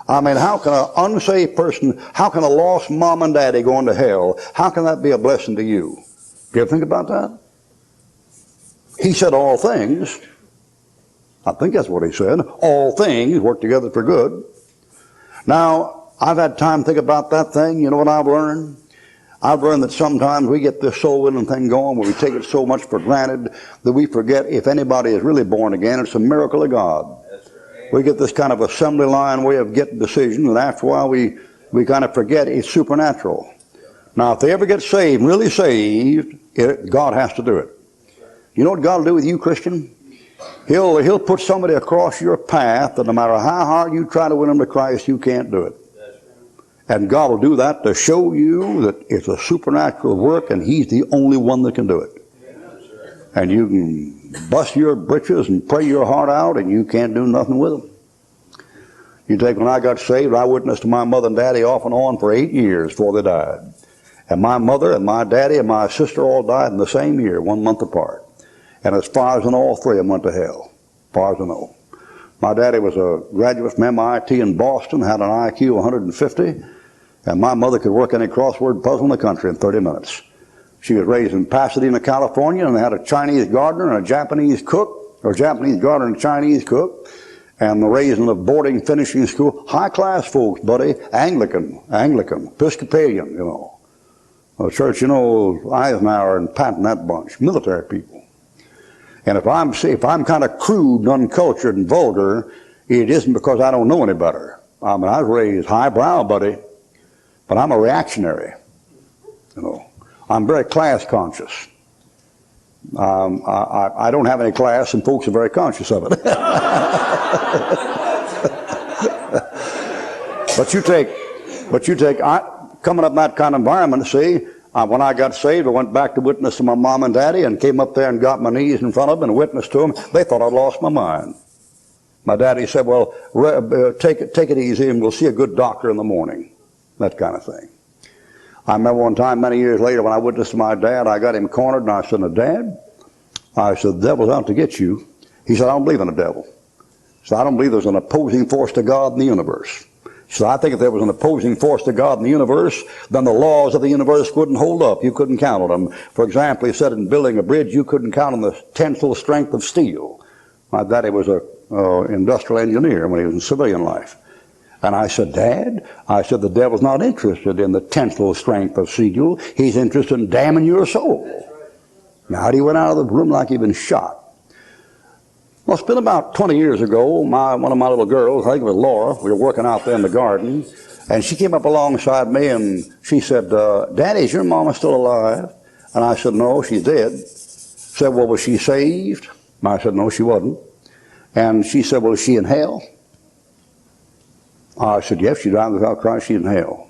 I mean, how can an unsaved person, how can a lost mom and daddy go into hell, how can that be a blessing to you? Do you ever think about that? He said all things. I think that's what he said. All things work together for good. Now, I've had time to think about that thing. You know what I've learned? I've learned that sometimes we get this soul winning thing going where we take it so much for granted that we forget if anybody is really born again, it's a miracle of God. We get this kind of assembly line way of getting decisions, and after a while we kind of forget it's supernatural. Now, if they ever get saved, really saved, God has to do it. You know what God will do with you, Christian? He'll put somebody across your path that no matter how hard you try to win them to Christ, you can't do it. And God will do that to show you that it's a supernatural work and He's the only one that can do it. And you can bust your britches and pray your heart out and you can't do nothing with them. You take, when I got saved, I witnessed to my mother and daddy off and on for 8 years before they died. And my mother and my daddy and my sister all died in the same year, 1 month apart. And as far as I know, all three of them went to hell, as far as I know. My daddy was a graduate from MIT in Boston, had an IQ 150, and my mother could work any crossword puzzle in the country in 30 minutes. She was raised in Pasadena, California, and they had a Chinese gardener and a Japanese cook, or Japanese gardener and a Chinese cook, and the raising of boarding, finishing school. High-class folks, buddy, Anglican, Episcopalian, you know. The church, you know, Eisenhower and Patton, that bunch, military people. And if I'm kind of crude and uncultured and vulgar, it isn't because I don't know any better. I mean, I was raised highbrow, buddy, but I'm a reactionary. You know, I'm very class conscious. I don't have any class, and folks are very conscious of it. But you take, coming up in that kind of environment, see, when I got saved, I went back to witness to my mom and daddy and came up there and got my knees in front of them and witnessed to them. They thought I'd lost my mind. My daddy said, well, take it easy and we'll see a good doctor in the morning. That kind of thing. I remember one time many years later when I witnessed to my dad, I got him cornered and I said, now, Dad, I said, the devil's out to get you. He said, I don't believe in the devil. So I don't believe there's an opposing force to God in the universe. So I think if there was an opposing force to God in the universe, then the laws of the universe wouldn't hold up. You couldn't count on them. For example, he said in building a bridge, you couldn't count on the tensile strength of steel. My daddy was an industrial engineer when he was in civilian life. And I said, Dad, I said, the devil's not interested in the tensile strength of steel. He's interested in damning your soul. Now, he went out of the room like he'd been shot. Well, it's been about 20 years ago, one of my little girls, I think it was Laura, we were working out there in the garden, and she came up alongside me and she said, Daddy, is your mama still alive? And I said, no, she's dead. She said, well, was she saved? And I said, no, she wasn't. And she said, well, is she in hell? I said, yes, she died without Christ, she's in hell.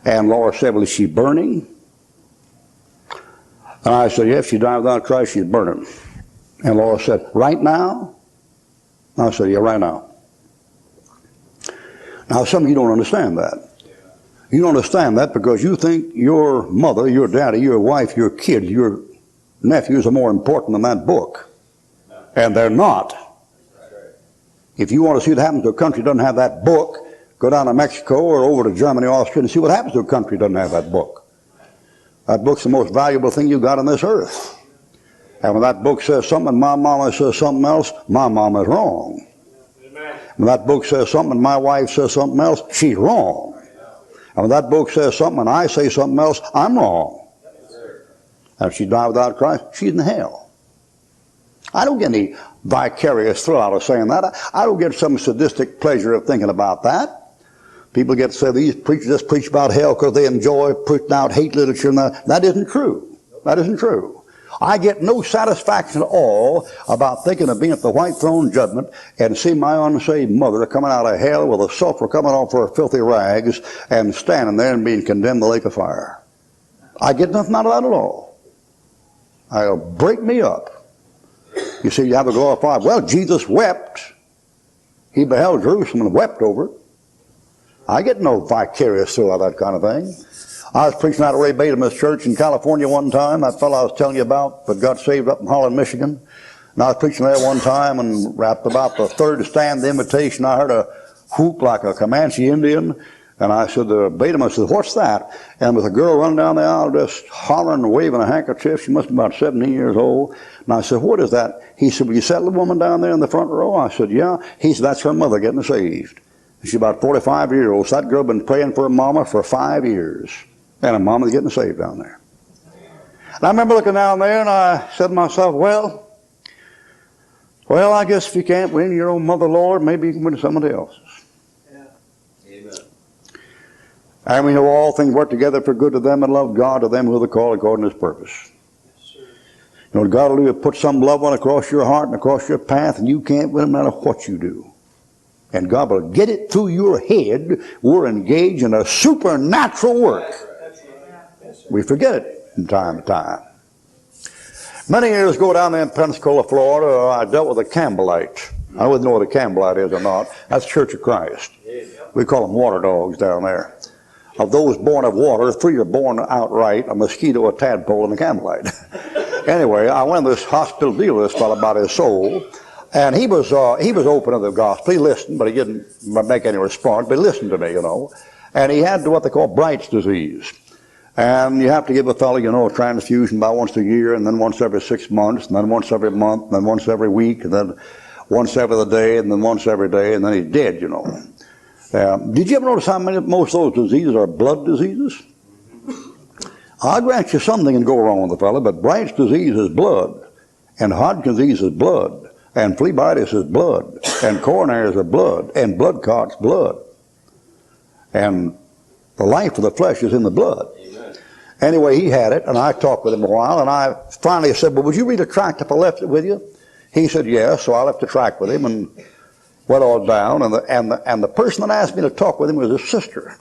And Laura said, well, is she burning? And I said, yes, she died without Christ, she's burning. And Laura said, right now? I said, yeah, right now. Now, some of you don't understand that. You don't understand that because you think your mother, your daddy, your wife, your kids, your nephews are more important than that book. And they're not. If you want to see what happens to a country that doesn't have that book, go down to Mexico or over to Germany, Austria, and see what happens to a country that doesn't have that book. That book's the most valuable thing you've got on this earth. And when that book says something and my mama says something else, my mama is wrong. Amen. When that book says something and my wife says something else, she's wrong. And when that book says something and I say something else, I'm wrong. And if she died without Christ, she's in hell. I don't get any vicarious thrill out of saying that. I don't get some sadistic pleasure of thinking about that. People get to say these preachers just preach about hell because they enjoy putting out hate literature. And that isn't true. That isn't true. I get no satisfaction at all about thinking of being at the white throne judgment and see my unsaved mother coming out of hell with a sulfur coming off her filthy rags and standing there and being condemned to the lake of fire. I get nothing out of that at all. It'll break me up. You see, you have a glorified, well, Jesus wept. He beheld Jerusalem and wept over it. I get no vicarious thrill out of that kind of thing. I was preaching out at Ray Betamus Church in California one time, that fellow I was telling you about that got saved up in Holland, Michigan. And I was preaching there one time, and at about the third stand, the invitation, I heard a whoop like a Comanche Indian, And I said, bait him. I said, what's that? And with a girl running down the aisle just hollering and waving a handkerchief. She must be about 17 years old. And I said, what is that? He said, will you settle the woman down there in the front row? I said, yeah. He said, that's her mother getting saved. She's about 45 years old. So that girl been praying for her mama for 5 years. And her mama's getting saved down there. And I remember looking down there and I said to myself, well, I guess if you can't win your own mother, Lord, maybe you can win somebody else's. And we know all things work together for good to them that love God, to them who are the called according to His purpose. You know what God will do is put some loved one across your heart and across your path, and you can't win them no matter what you do. And God will get it through your head. We're engaged in a supernatural work. We forget it from time to time. Many years ago down there in Pensacola, Florida, I dealt with a Campbellite. I wouldn't know what a Campbellite is or not. That's Church of Christ. We call them water dogs down there. Of those born of water, 3 are born outright, a mosquito, a tadpole, and a Campbellite. Anyway, I went to this hospital deal with this fellow about his soul, and he was open to the gospel. He listened, but he didn't make any response, but he listened to me, you know. And he had what they call Bright's disease. And you have to give a fellow, you know, a transfusion about once a year, and then once every 6 months, and then once every month, and then once every week, and then once every day, and then once every day, and then he's dead, you know. Did you ever notice how many, most of those diseases are blood diseases? I'll grant you something can go wrong with the fellow, but Bright's disease is blood, and Hodgkin's disease is blood, and phlebitis is blood, and coronaries are blood, and blood clot's blood. And the life of the flesh is in the blood. Amen. Anyway, he had it, and I talked with him a while, and I finally said, well, would you read a tract if I left it with you? He said, yes, so I left the tract with him, and went on down, and the person that asked me to talk with him was his sister.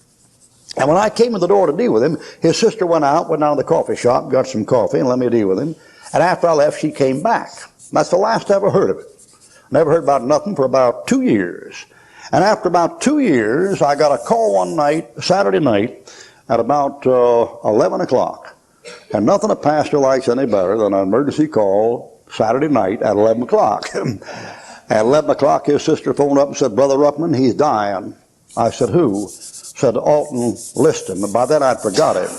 And when I came to the door to deal with him, his sister went down to the coffee shop, got some coffee, and let me deal with him. And after I left, she came back. That's the last I ever heard of it. Never heard about nothing for about 2 years. And after about 2 years, I got a call one night, Saturday night, at about 11 o'clock. And nothing a pastor likes any better than an emergency call Saturday night at 11 o'clock. At 11 o'clock, his sister phoned up and said, Brother Ruckman, he's dying. I said, who? Said, Alton Liston. And by then I'd forgot it.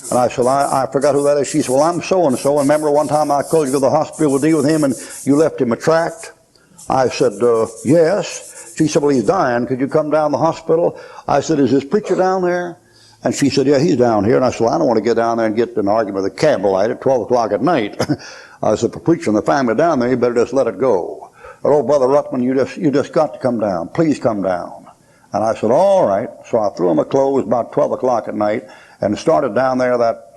And I said, I forgot who that is. She said, well, I'm so-and-so. And remember one time I called you to the hospital to deal with him and you left him a tract? I said, yes. She said, well, he's dying. Could you come down to the hospital? I said, is this preacher down there? And she said, yeah, he's down here. And I said, well, I don't want to get down there and get in an argument with a Campbellite at 12 o'clock at night. I said, for preacher and the family down there, you better just let it go. But, oh, Brother Ruckman, you just got to come down. Please come down. And I said, all right. So I threw on my clothes about 12 o'clock at night and started down there that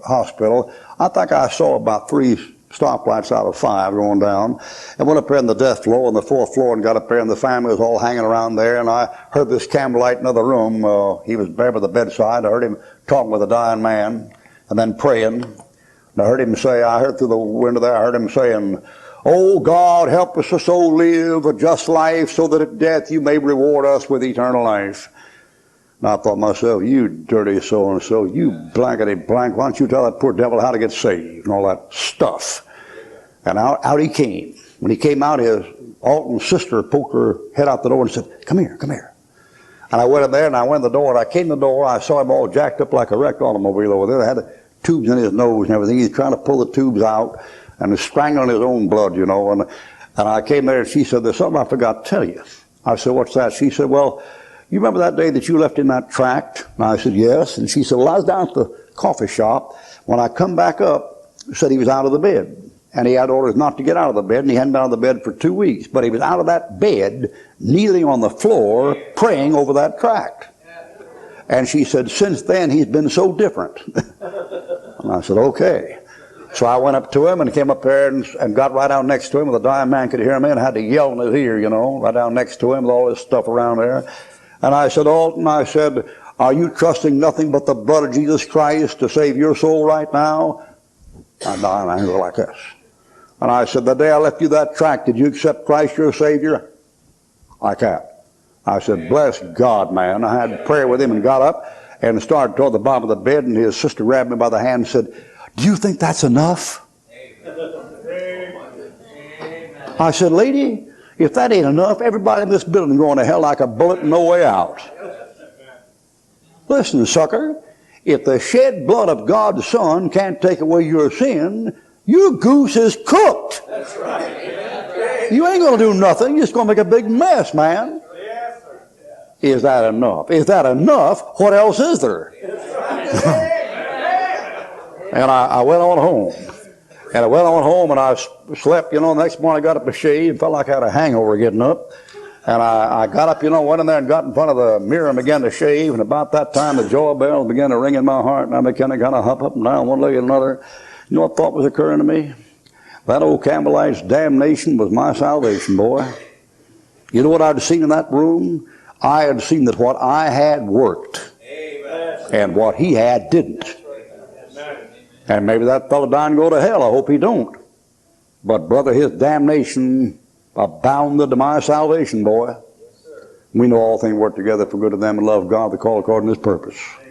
hospital. I think I saw about 3 stoplights out of 5 going down. And went up there on the death floor, on the 4th floor, and got up there, and the family was all hanging around there. And I heard this Campbellite in another room. He was there by the bedside. I heard him talking with a dying man and then praying. And I heard him say, I heard through the window there, I heard him saying, oh God, help us to so live a just life so that at death you may reward us with eternal life. And I thought to myself, you dirty so-and-so, you blankety blank, why don't you tell that poor devil how to get saved and all that stuff. And out he came. When he came out, his Alton's sister poked her head out the door and said, come here, come here. And I went in there and I went in the door and I came to the door, I saw him all jacked up like a wrecked automobile over there. They had the tubes in his nose and everything. He's trying to pull the tubes out and was strangling his own blood, you know. And I came there and she said, there's something I forgot to tell you. I said, what's that? She said, well, you remember that day that you left in that tract? And I said, yes. And she said, well, I was down at the coffee shop. When I come back up, said he was out of the bed. And he had orders not to get out of the bed, and he hadn't been out of the bed for 2 weeks. But he was out of that bed, kneeling on the floor, praying over that tract. And she said, since then, he's been so different. And I said, okay. So I went up to him and came up there and got right down next to him. The dying man could hear me and I had to yell in his ear, you know, right down next to him with all this stuff around there. And I said, Alton, I said, are you trusting nothing but the blood of Jesus Christ to save your soul right now? And I go like this. And I said, the day I left you that tract, did you accept Christ your Savior? I can't. I said, bless God, man. I had prayer with him and got up and started toward the bottom of the bed, and his sister grabbed me by the hand and said, do you think that's enough? I said, lady, if that ain't enough, everybody in this building going to hell like a bullet and no way out. listen, sucker. If the shed blood of God's Son can't take away your sin, your goose is cooked. That's right. You ain't going to do nothing. You're just going to make a big mess, man. Yes, sir. Is that enough? Is that enough? What else is there? And I went on home. And I went on home and I slept, the next morning I got up to shave, felt like I had a hangover getting up. And I got up, went in there and got in front of the mirror and began to shave. And about that time the joy bells began to ring in my heart and I began to kind of hop up and down one leg and another. You know what thought was occurring to me? That old Campbellite's damnation was my salvation, boy. You know what I'd seen in that room? I had seen that what I had worked. Amen. And what he had didn't. Amen. And maybe that fellow dying go to hell. I hope he don't. But brother, his damnation abounded to my salvation, boy. Yes, we know all things work together for good of them that love God, that call according to his purpose. Amen.